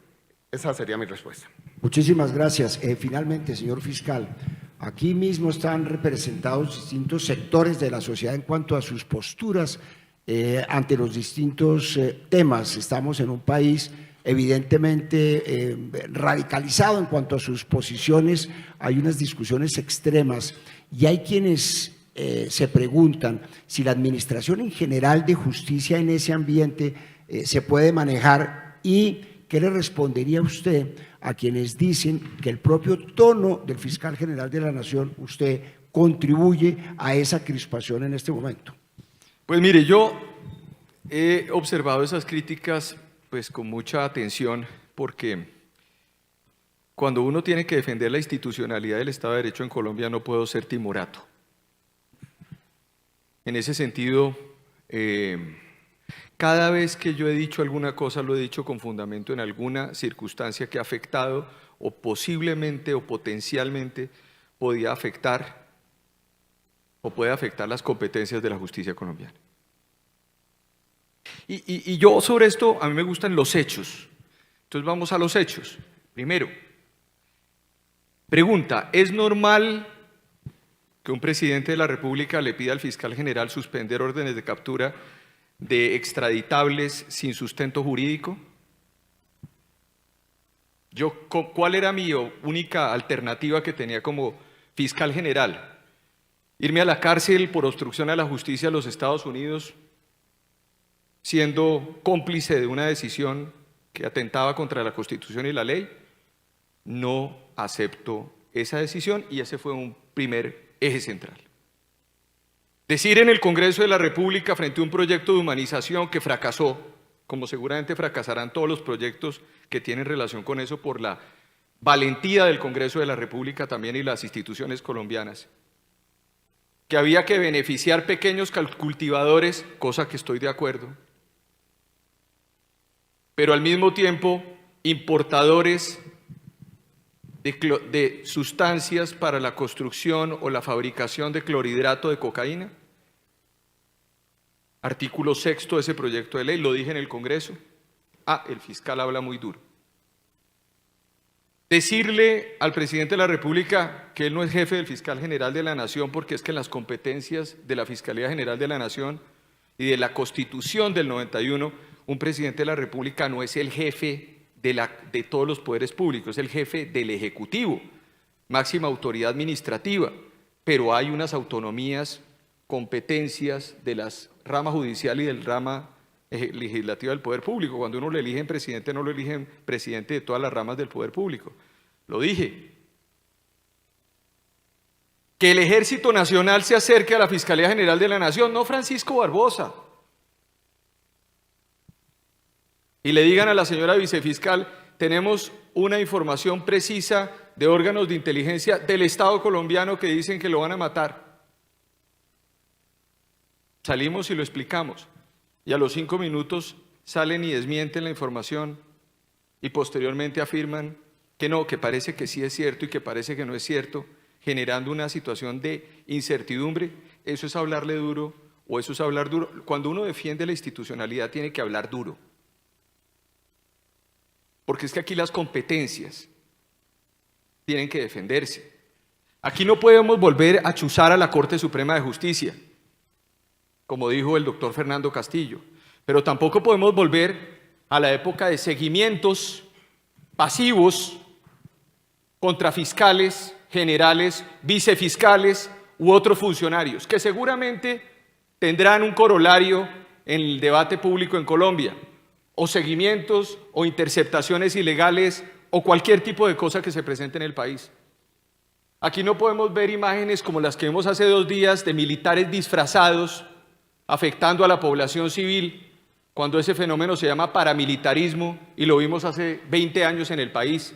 Esa sería mi respuesta. Muchísimas gracias. Finalmente, señor fiscal, aquí mismo están representados distintos sectores de la sociedad en cuanto a sus posturas ante los distintos temas. Estamos en un país evidentemente radicalizado en cuanto a sus posiciones, hay unas discusiones extremas y hay quienes se preguntan si la administración en general de justicia en ese ambiente se puede manejar y ¿qué le respondería usted a quienes dicen que el propio tono del fiscal general de la Nación, usted contribuye a esa crispación en este momento? Pues mire, yo he observado esas críticas pues con mucha atención porque cuando uno tiene que defender la institucionalidad del Estado de Derecho en Colombia no puedo ser timorato. En ese sentido, cada vez que yo he dicho alguna cosa lo he dicho con fundamento en alguna circunstancia que ha afectado o posiblemente o potencialmente podía afectar o puede afectar las competencias de la justicia colombiana. Y yo sobre esto, a mí me gustan los hechos. Entonces vamos a los hechos. Primero, pregunta, ¿es normal que un presidente de la República le pida al fiscal general suspender órdenes de captura de extraditables sin sustento jurídico? ¿Cuál era mi única alternativa que tenía como fiscal general? ¿Irme a la cárcel por obstrucción a la justicia de los Estados Unidos, siendo cómplice de una decisión que atentaba contra la Constitución y la ley? No acepto esa decisión y ese fue un primer eje central. Decir en el Congreso de la República frente a un proyecto de humanización que fracasó, como seguramente fracasarán todos los proyectos que tienen relación con eso por la valentía del Congreso de la República también y las instituciones colombianas, que había que beneficiar pequeños cultivadores, cosa que estoy de acuerdo, pero al mismo tiempo importadores de sustancias para la construcción o la fabricación de clorhidrato de cocaína. Artículo 6 de ese proyecto de ley, lo dije en el Congreso. El fiscal habla muy duro. Decirle al presidente de la República que él no es jefe del fiscal general de la Nación, porque es que en las competencias de la Fiscalía General de la Nación y de la Constitución del 91, un presidente de la República no es el jefe de todos los poderes públicos, es el jefe del Ejecutivo, máxima autoridad administrativa, pero hay unas autonomías, competencias de las rama judicial y del rama legislativa del poder público. Cuando uno le eligen presidente, no lo eligen presidente de todas las ramas del poder público. Lo dije. Que el Ejército Nacional se acerque a la Fiscalía General de la Nación, no Francisco Barbosa. Y le digan a la señora vicefiscal, tenemos una información precisa de órganos de inteligencia del Estado colombiano que dicen que lo van a matar. Salimos y lo explicamos. Y a los 5 minutos salen y desmienten la información y posteriormente afirman que no, que parece que sí es cierto y que parece que no es cierto, generando una situación de incertidumbre. Eso es hablarle duro o eso es hablar duro. Cuando uno defiende la institucionalidad tiene que hablar duro. Porque es que aquí las competencias tienen que defenderse. Aquí no podemos volver a chuzar a la Corte Suprema de Justicia, como dijo el doctor Fernando Castillo, pero tampoco podemos volver a la época de seguimientos pasivos contra fiscales, generales, vicefiscales u otros funcionarios, que seguramente tendrán un corolario en el debate público en Colombia, o seguimientos o interceptaciones ilegales o cualquier tipo de cosa que se presente en el país. Aquí no podemos ver imágenes como las que vimos hace 2 días de militares disfrazados afectando a la población civil, cuando ese fenómeno se llama paramilitarismo y lo vimos hace 20 años en el país.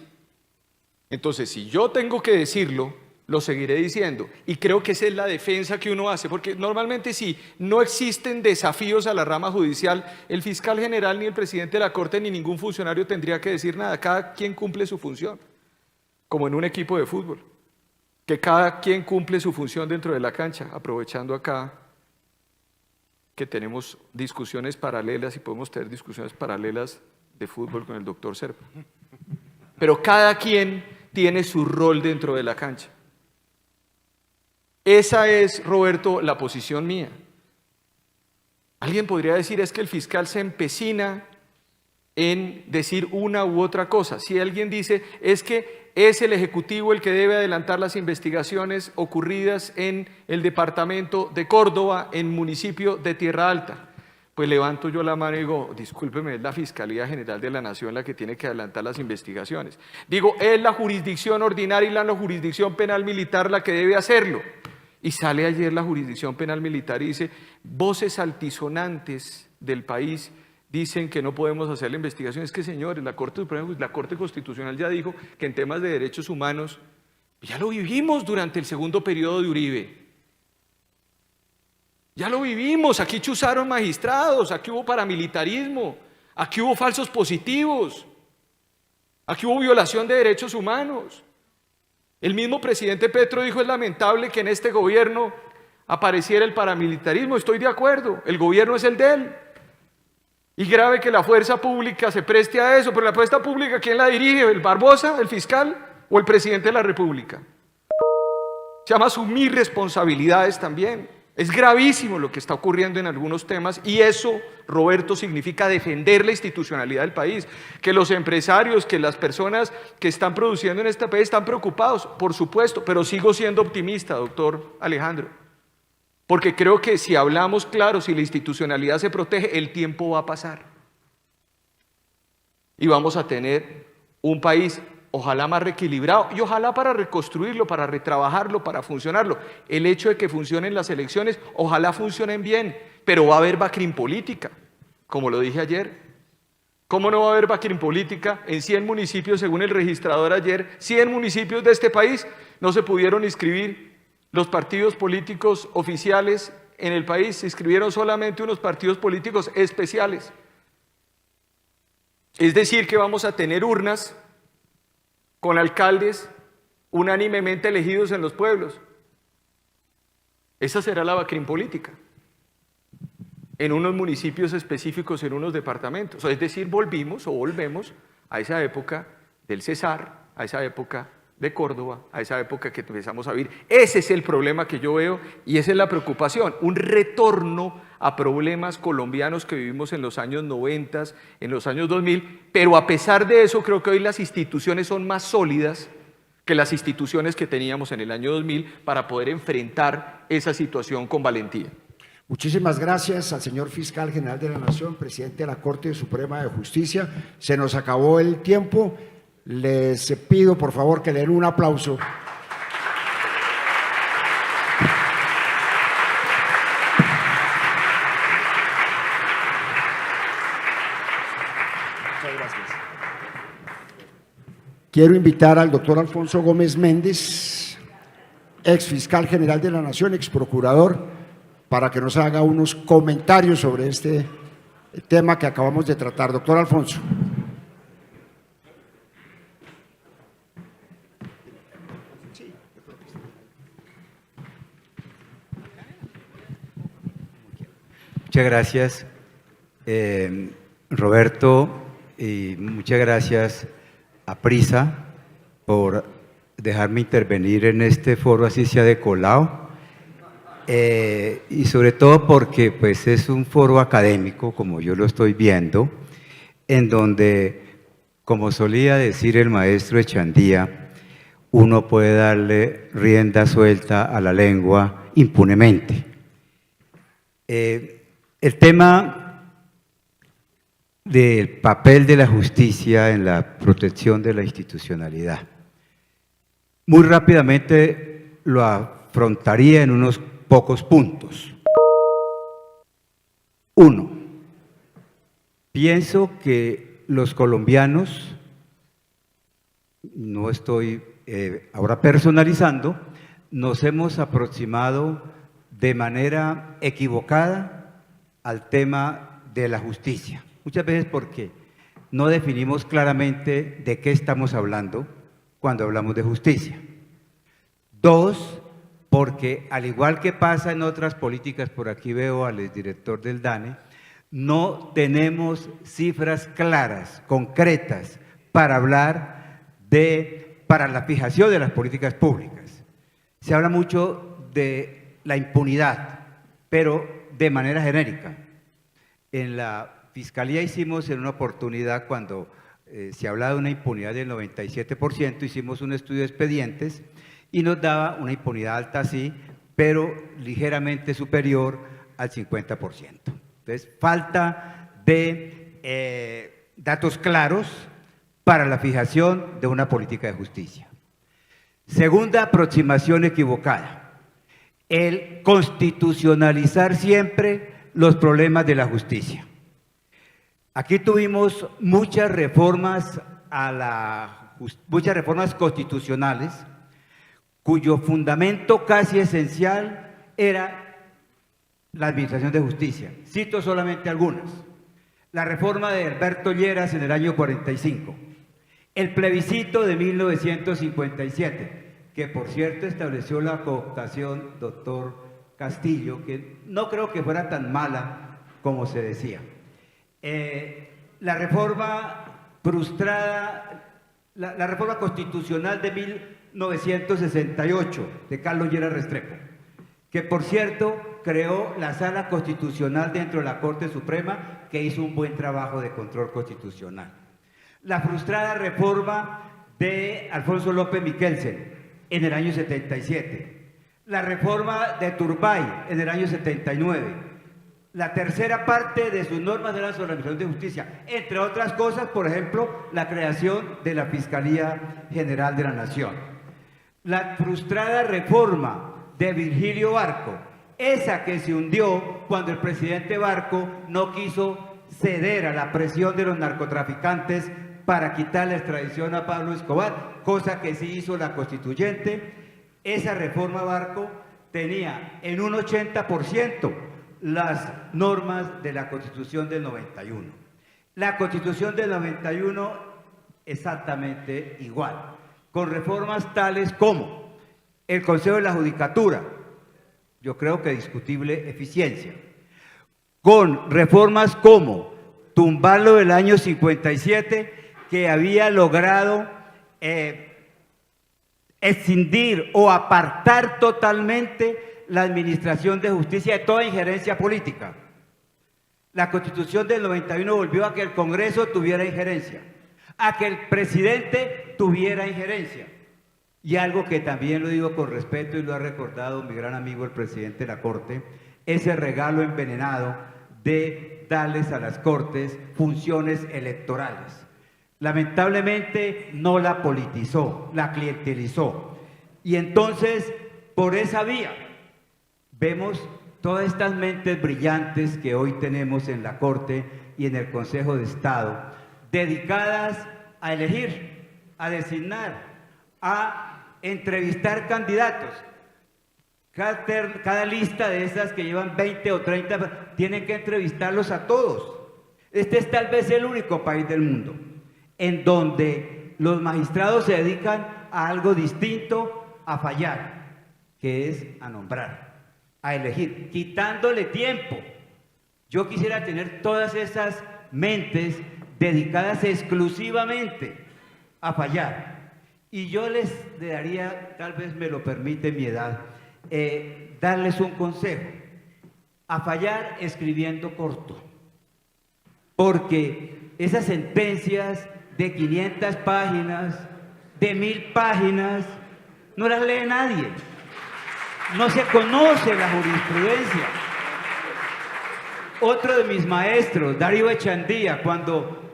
Entonces, si yo tengo que decirlo, lo seguiré diciendo. Y creo que esa es la defensa que uno hace, porque normalmente si no existen desafíos a la rama judicial, el fiscal general, ni el presidente de la Corte, ni ningún funcionario tendría que decir nada. Cada quien cumple su función, como en un equipo de fútbol, que cada quien cumple su función dentro de la cancha, aprovechando acá que tenemos discusiones paralelas y podemos tener discusiones paralelas de fútbol con el doctor Serpa. Pero cada quien tiene su rol dentro de la cancha. Esa es, Roberto, la posición mía. Alguien podría decir, es que el fiscal se empecina en decir una u otra cosa. Si alguien dice, es que es el Ejecutivo el que debe adelantar las investigaciones ocurridas en el departamento de Córdoba, en municipio de Tierra Alta, pues levanto yo la mano y digo, discúlpeme, es la Fiscalía General de la Nación la que tiene que adelantar las investigaciones. Digo, es la jurisdicción ordinaria y la jurisdicción penal militar la que debe hacerlo. Y sale ayer la jurisdicción penal militar y dice, voces altisonantes del país dicen que no podemos hacer la investigación. Es que, señores, la Corte Suprema, la Corte Constitucional ya dijo que en temas de derechos humanos, ya lo vivimos durante el segundo periodo de Uribe. Ya lo vivimos, aquí chuzaron magistrados, aquí hubo paramilitarismo, aquí hubo falsos positivos, aquí hubo violación de derechos humanos. El mismo presidente Petro dijo, es lamentable que en este gobierno apareciera el paramilitarismo. Estoy de acuerdo, el gobierno es el de él. Y grave que la fuerza pública se preste a eso, pero la fuerza pública, ¿quién la dirige? ¿El Barbosa, el fiscal o el presidente de la República? Se llama asumir responsabilidades también. Es gravísimo lo que está ocurriendo en algunos temas y eso, Roberto, significa defender la institucionalidad del país. Que los empresarios, que las personas que están produciendo en este país están preocupados, por supuesto, pero sigo siendo optimista, doctor Alejandro. Porque creo que si hablamos claro, si la institucionalidad se protege, el tiempo va a pasar. Y vamos a tener un país ojalá más reequilibrado y ojalá para reconstruirlo, para retrabajarlo, para funcionarlo. El hecho de que funcionen las elecciones, ojalá funcionen bien, pero va a haber bacrim política, como lo dije ayer. ¿Cómo no va a haber bacrim política? En 100 municipios, según el registrador ayer, 100 municipios de este país no se pudieron inscribir los partidos políticos oficiales en el país, se inscribieron solamente unos partidos políticos especiales. Es decir, que vamos a tener urnas con alcaldes unánimemente elegidos en los pueblos. Esa será la bacrim política, en unos municipios específicos, en unos departamentos. Es decir, volvemos a esa época del Cesar, a esa época de Córdoba, a esa época que empezamos a vivir. Ese es el problema que yo veo y esa es la preocupación, un retorno a problemas colombianos que vivimos en los años 90, en los años 2000, pero a pesar de eso creo que hoy las instituciones son más sólidas que las instituciones que teníamos en el año 2000 para poder enfrentar esa situación con valentía. Muchísimas gracias al señor Fiscal General de la Nación, presidente de la Corte Suprema de Justicia. Se nos acabó el tiempo. Les pido, por favor, que le den un aplauso. Muchas gracias. Quiero invitar al doctor Alfonso Gómez Méndez, ex fiscal general de la Nación, ex procurador, para que nos haga unos comentarios sobre este tema que acabamos de tratar. Doctor Alfonso. Muchas gracias, Roberto, y muchas gracias a Prisa por dejarme intervenir en este foro, así sea de colado, y sobre todo porque pues, es un foro académico, como yo lo estoy viendo, en donde, como solía decir el maestro Echandía, uno puede darle rienda suelta a la lengua impunemente. El tema del papel de la justicia en la protección de la institucionalidad. Muy rápidamente lo afrontaría en unos pocos puntos. Uno, pienso que los colombianos, no estoy ahora personalizando, nos hemos aproximado de manera equivocada al tema de la justicia. Muchas veces porque no definimos claramente de qué estamos hablando cuando hablamos de justicia. Dos, porque al igual que pasa en otras políticas, por aquí veo al exdirector del DANE, no tenemos cifras claras, concretas, para hablar para la fijación de las políticas públicas. Se habla mucho de la impunidad, pero de manera genérica. En la Fiscalía hicimos en una oportunidad, cuando se hablaba de una impunidad del 97%, hicimos un estudio de expedientes y nos daba una impunidad alta, sí, pero ligeramente superior al 50%. Entonces, falta de datos claros para la fijación de una política de justicia. Segunda aproximación equivocada. El constitucionalizar siempre los problemas de la justicia. Aquí tuvimos muchas reformas constitucionales cuyo fundamento casi esencial era la administración de justicia. Cito solamente algunas. La reforma de Alberto Lleras en el año 45, el plebiscito de 1957, que por cierto estableció la cooptación, doctor Castillo, que no creo que fuera tan mala como se decía. La reforma frustrada, la reforma constitucional de 1968 de Carlos Lleras Restrepo, que por cierto creó la Sala Constitucional dentro de la Corte Suprema, que hizo un buen trabajo de control constitucional. La frustrada reforma de Alfonso López Michelsen en el año 77. La reforma de Turbay en el año 79. La tercera parte de sus normas era sobre la Administración de Justicia, entre otras cosas, por ejemplo, la creación de la Fiscalía General de la Nación. La frustrada reforma de Virgilio Barco, esa que se hundió cuando el presidente Barco no quiso ceder a la presión de los narcotraficantes para quitar la extradición a Pablo Escobar, cosa que sí hizo la constituyente. Esa reforma Barco tenía en un 80% las normas de la Constitución del 91. La Constitución del 91 exactamente igual, con reformas tales como el Consejo de la Judicatura, yo creo que discutible eficiencia, con reformas como tumbarlo del año 57, que había logrado escindir o apartar totalmente la administración de justicia de toda injerencia política. La Constitución del 91 volvió a que el Congreso tuviera injerencia, a que el presidente tuviera injerencia. Y algo que también lo digo con respeto y lo ha recordado mi gran amigo el presidente de la Corte, ese regalo envenenado de darles a las Cortes funciones electorales. Lamentablemente no la politizó, la clientelizó. Y entonces, por esa vía, vemos todas estas mentes brillantes que hoy tenemos en la Corte y en el Consejo de Estado, dedicadas a elegir, a designar, a entrevistar candidatos. Cada lista de esas que llevan 20 o 30, tienen que entrevistarlos a todos. Este es tal vez el único país del mundo en donde los magistrados se dedican a algo distinto a fallar, que es a nombrar, a elegir, quitándole tiempo. Yo quisiera tener todas esas mentes dedicadas exclusivamente a fallar. Y yo les daría, tal vez me lo permite mi edad, darles un consejo: a fallar escribiendo corto, porque esas sentencias de 500 páginas, de 1000 páginas, no las lee nadie, no se conoce la jurisprudencia. Otro de mis maestros, Darío Echandía, cuando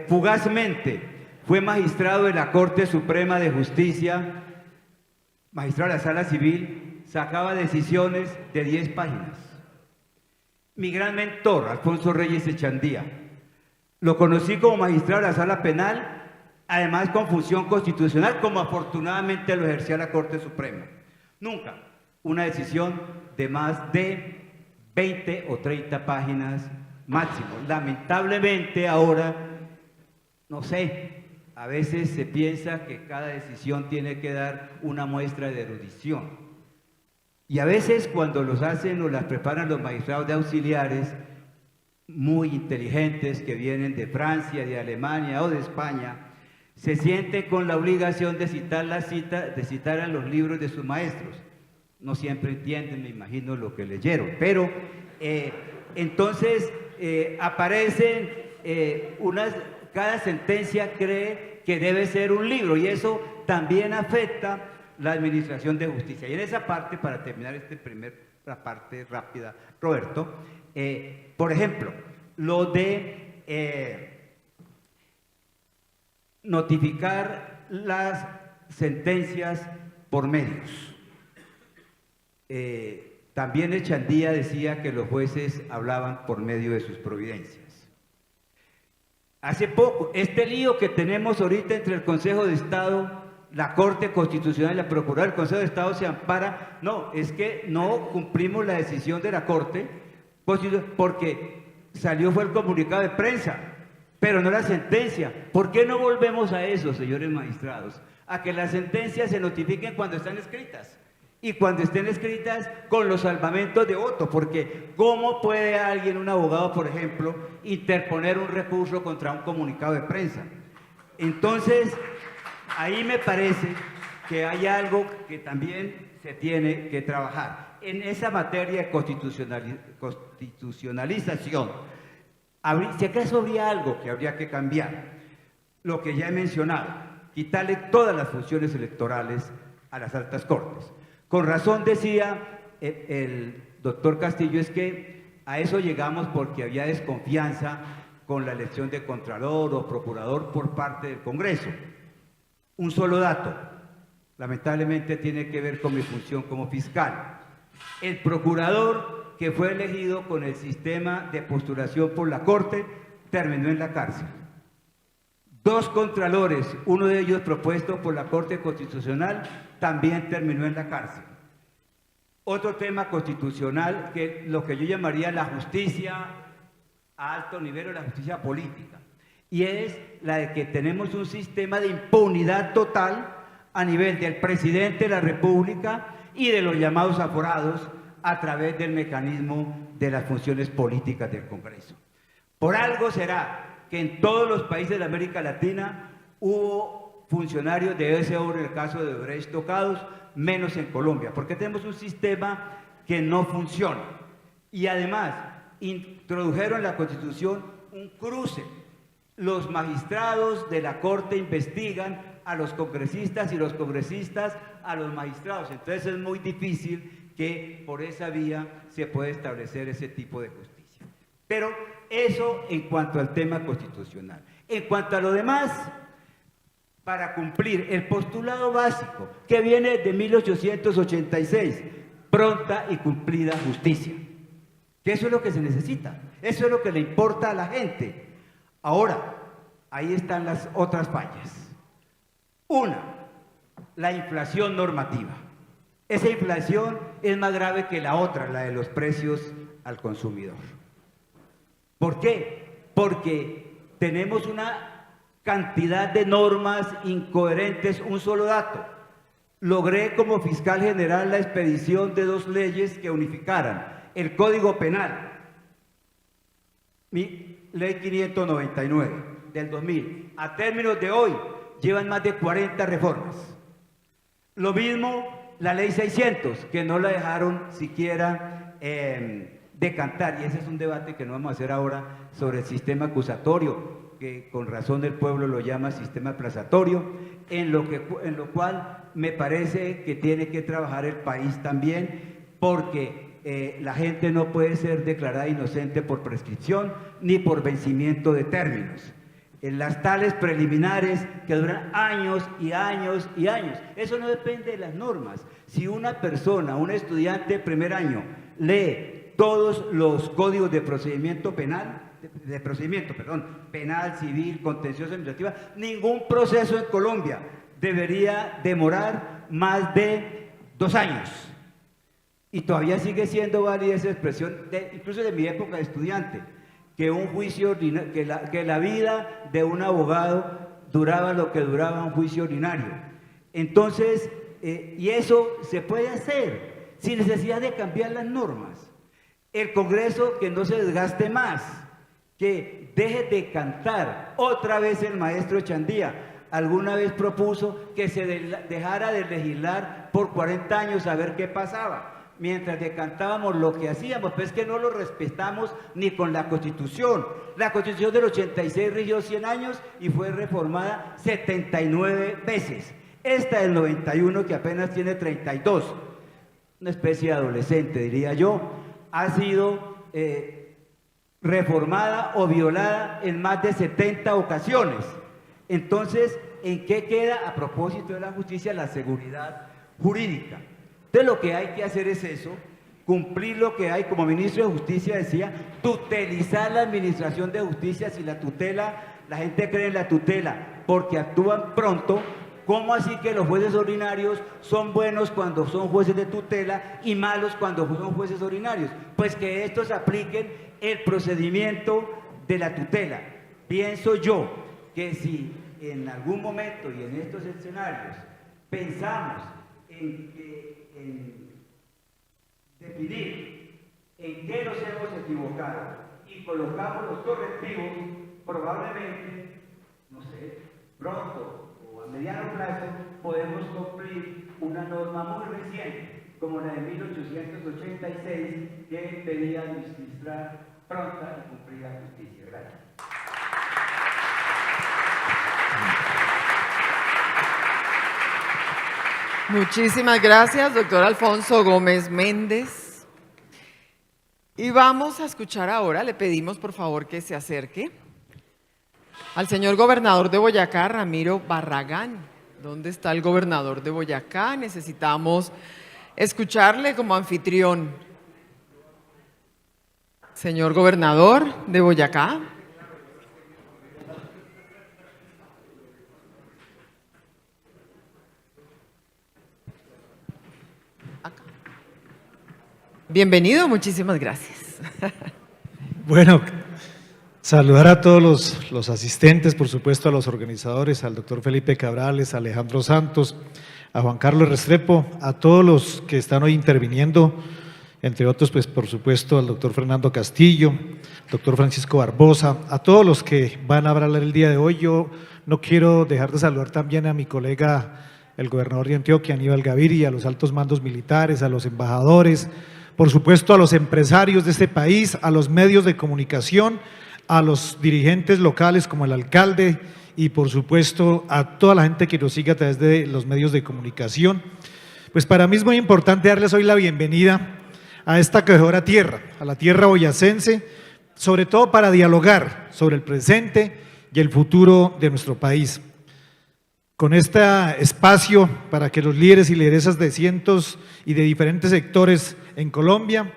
fugazmente fue magistrado de la Corte Suprema de Justicia, magistrado de la Sala Civil, sacaba decisiones de 10 páginas. Mi gran mentor, Alfonso Reyes Echandía, lo conocí como magistrado de la Sala Penal, además con función constitucional, como afortunadamente lo ejercía la Corte Suprema. Nunca una decisión de más de 20 o 30 páginas máximo. Lamentablemente ahora, no sé, a veces se piensa que cada decisión tiene que dar una muestra de erudición. Y a veces cuando los hacen o las preparan los magistrados de auxiliares, muy inteligentes que vienen de Francia, de Alemania o de España, se sienten con la obligación de citar a los libros de sus maestros. No siempre entienden, me imagino, lo que leyeron, pero entonces aparecen cada sentencia cree que debe ser un libro, y eso también afecta la administración de justicia. Y en esa parte, para terminar la parte rápida, Roberto, por ejemplo, lo de notificar las sentencias por medios. También Echandía decía que los jueces hablaban por medio de sus providencias. Hace poco, este lío que tenemos ahorita entre el Consejo de Estado, la Corte Constitucional y la Procuraduría del Consejo de Estado se ampara. No, es que no cumplimos la decisión de la Corte porque fue el comunicado de prensa, pero no la sentencia. ¿Por qué no volvemos a eso, señores magistrados? A que las sentencias se notifiquen cuando están escritas y cuando estén escritas con los salvamentos de voto, porque ¿cómo puede alguien, un abogado, por ejemplo, interponer un recurso contra un comunicado de prensa? Entonces, ahí me parece que hay algo que también se tiene que trabajar. En esa materia de constitucionalización, si acaso habría algo que habría que cambiar, lo que ya he mencionado, quitarle todas las funciones electorales a las altas cortes. Con razón decía el doctor Castillo, es que a eso llegamos porque había desconfianza con la elección de contralor o procurador por parte del Congreso. Un solo dato, lamentablemente tiene que ver con mi función como fiscal. El procurador que fue elegido con el sistema de postulación por la Corte terminó en la cárcel. 2 contralores, uno de ellos propuesto por la Corte Constitucional, también terminó en la cárcel. Otro tema constitucional, que lo que yo llamaría la justicia a alto nivel o la justicia política, y es la de que tenemos un sistema de impunidad total a nivel del presidente de la República y de los llamados aforados a través del mecanismo de las funciones políticas del Congreso. Por algo será que en todos los países de América Latina hubo funcionarios de ese orden, en el caso de Odebrecht, tocados, menos en Colombia, porque tenemos un sistema que no funciona. Y además, introdujeron en la Constitución un cruce. Los magistrados de la Corte investigan a los congresistas y los congresistas a los magistrados. Entonces es muy difícil que por esa vía se pueda establecer ese tipo de justicia. Pero eso en cuanto al tema constitucional. En cuanto a lo demás, para cumplir el postulado básico que viene de 1886, pronta y cumplida justicia. Que eso es lo que se necesita, eso es lo que le importa a la gente. Ahora, ahí están las otras fallas. Una, la inflación normativa. Esa inflación es más grave que la otra, la de los precios al consumidor. ¿Por qué? Porque tenemos una cantidad de normas incoherentes. Un solo dato. Logré como fiscal general la expedición de 2 leyes que unificaran el Código Penal, mi Ley 599 del 2000. A términos de hoy, llevan más de 40 reformas. Lo mismo la Ley 600, que no la dejaron siquiera decantar, y ese es un debate que no vamos a hacer ahora sobre el sistema acusatorio, que con razón el pueblo lo llama sistema aplazatorio, en lo cual me parece que tiene que trabajar el país también, porque la gente no puede ser declarada inocente por prescripción ni por vencimiento de términos. En las tales preliminares que duran años y años y años. Eso no depende de las normas. Si una persona, un estudiante de primer año, lee todos los códigos de procedimiento penal, penal, civil, contencioso, administrativa, ningún proceso en Colombia debería demorar más de 2 años. Y todavía sigue siendo válida esa expresión, incluso de mi época de estudiante, que un juicio ordinario, que la vida de un abogado duraba lo que duraba un juicio ordinario. Entonces, y eso se puede hacer sin necesidad de cambiar las normas. El Congreso que no se desgaste más, que deje de cantar. Otra vez el maestro Chandía alguna vez propuso que se dejara de legislar por 40 años a ver qué pasaba. Mientras decantábamos lo que hacíamos, pues es que no lo respetamos ni con la Constitución. La Constitución del 86 rigió 100 años y fue reformada 79 veces. Esta del 91, que apenas tiene 32, una especie de adolescente, diría yo, ha sido reformada o violada en más de 70 ocasiones. Entonces, ¿en qué queda, a propósito de la justicia, la seguridad jurídica? Entonces lo que hay que hacer es eso, cumplir lo que hay, como ministro de Justicia decía, tutelizar la administración de justicia. Si la tutela, la gente cree en la tutela porque actúan pronto. ¿Cómo así que los jueces ordinarios son buenos cuando son jueces de tutela y malos cuando son jueces ordinarios? Pues que estos apliquen el procedimiento de la tutela. Pienso yo que si en algún momento y en estos escenarios pensamos en que en definir en qué nos hemos equivocado y colocamos los correctivos, probablemente, no sé, pronto o a mediano plazo podemos cumplir una norma muy reciente, como la de 1886, que pedía administrar pronta y cumplida justicia. Gracias. Muchísimas gracias, doctor Alfonso Gómez Méndez. Y vamos a escuchar ahora, le pedimos por favor que se acerque al señor gobernador de Boyacá, Ramiro Barragán. ¿Dónde está el gobernador de Boyacá? Necesitamos escucharle como anfitrión. Señor gobernador de Boyacá. Acá. Bienvenido, muchísimas gracias. Bueno, saludar a todos los asistentes, por supuesto a los organizadores, al doctor Felipe Cabrales, a Alejandro Santos, a Juan Carlos Restrepo, a todos los que están hoy interviniendo, entre otros, pues por supuesto al doctor Fernando Castillo, doctor Francisco Barbosa, a todos los que van a hablar el día de hoy. Yo no quiero dejar de saludar también a mi colega, el gobernador de Antioquia, Aníbal Gaviria, a los altos mandos militares, a los embajadores, por supuesto a los empresarios de este país, a los medios de comunicación, a los dirigentes locales como el alcalde y por supuesto a toda la gente que nos sigue a través de los medios de comunicación. Pues para mí es muy importante darles hoy la bienvenida a esta acogedora tierra, a la tierra boyacense, sobre todo para dialogar sobre el presente y el futuro de nuestro país. Con este espacio para que los líderes y lideresas de cientos y de diferentes sectores en Colombia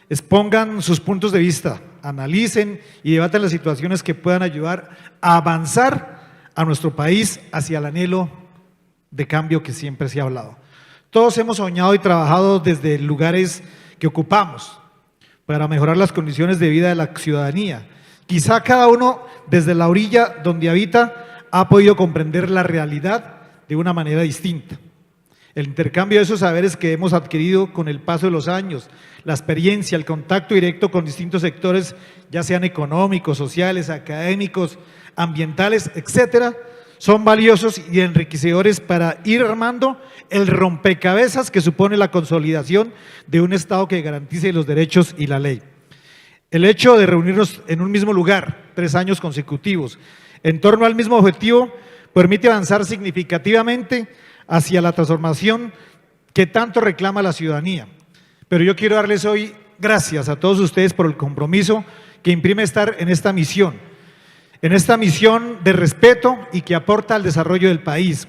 expongan sus puntos de vista, analicen y debatan las situaciones que puedan ayudar a avanzar a nuestro país hacia el anhelo de cambio que siempre se ha hablado. Todos hemos soñado y trabajado desde lugares que ocupamos para mejorar las condiciones de vida de la ciudadanía. Quizá cada uno desde la orilla donde habita ha podido comprender la realidad de una manera distinta. El intercambio de esos saberes que hemos adquirido con el paso de los años, la experiencia, el contacto directo con distintos sectores, ya sean económicos, sociales, académicos, ambientales, etcétera, son valiosos y enriquecedores para ir armando el rompecabezas que supone la consolidación de un Estado que garantice los derechos y la ley. El hecho de reunirnos en un mismo lugar 3 años consecutivos en torno al mismo objetivo permite avanzar significativamente hacia la transformación que tanto reclama la ciudadanía. Pero yo quiero darles hoy gracias a todos ustedes por el compromiso que imprime estar en esta misión de respeto y que aporta al desarrollo del país.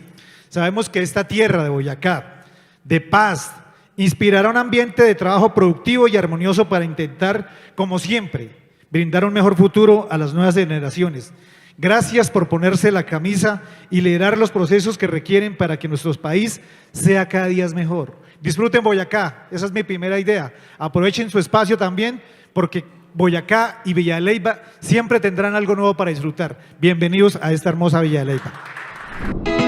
Sabemos que esta tierra de Boyacá, de paz, inspirará un ambiente de trabajo productivo y armonioso para intentar, como siempre, brindar un mejor futuro a las nuevas generaciones. Gracias por ponerse la camisa y liderar los procesos que requieren para que nuestro país sea cada día mejor. Disfruten Boyacá, esa es mi primera idea. Aprovechen su espacio también, porque Boyacá y Villa de Leyva siempre tendrán algo nuevo para disfrutar. Bienvenidos a esta hermosa Villa de Leyva.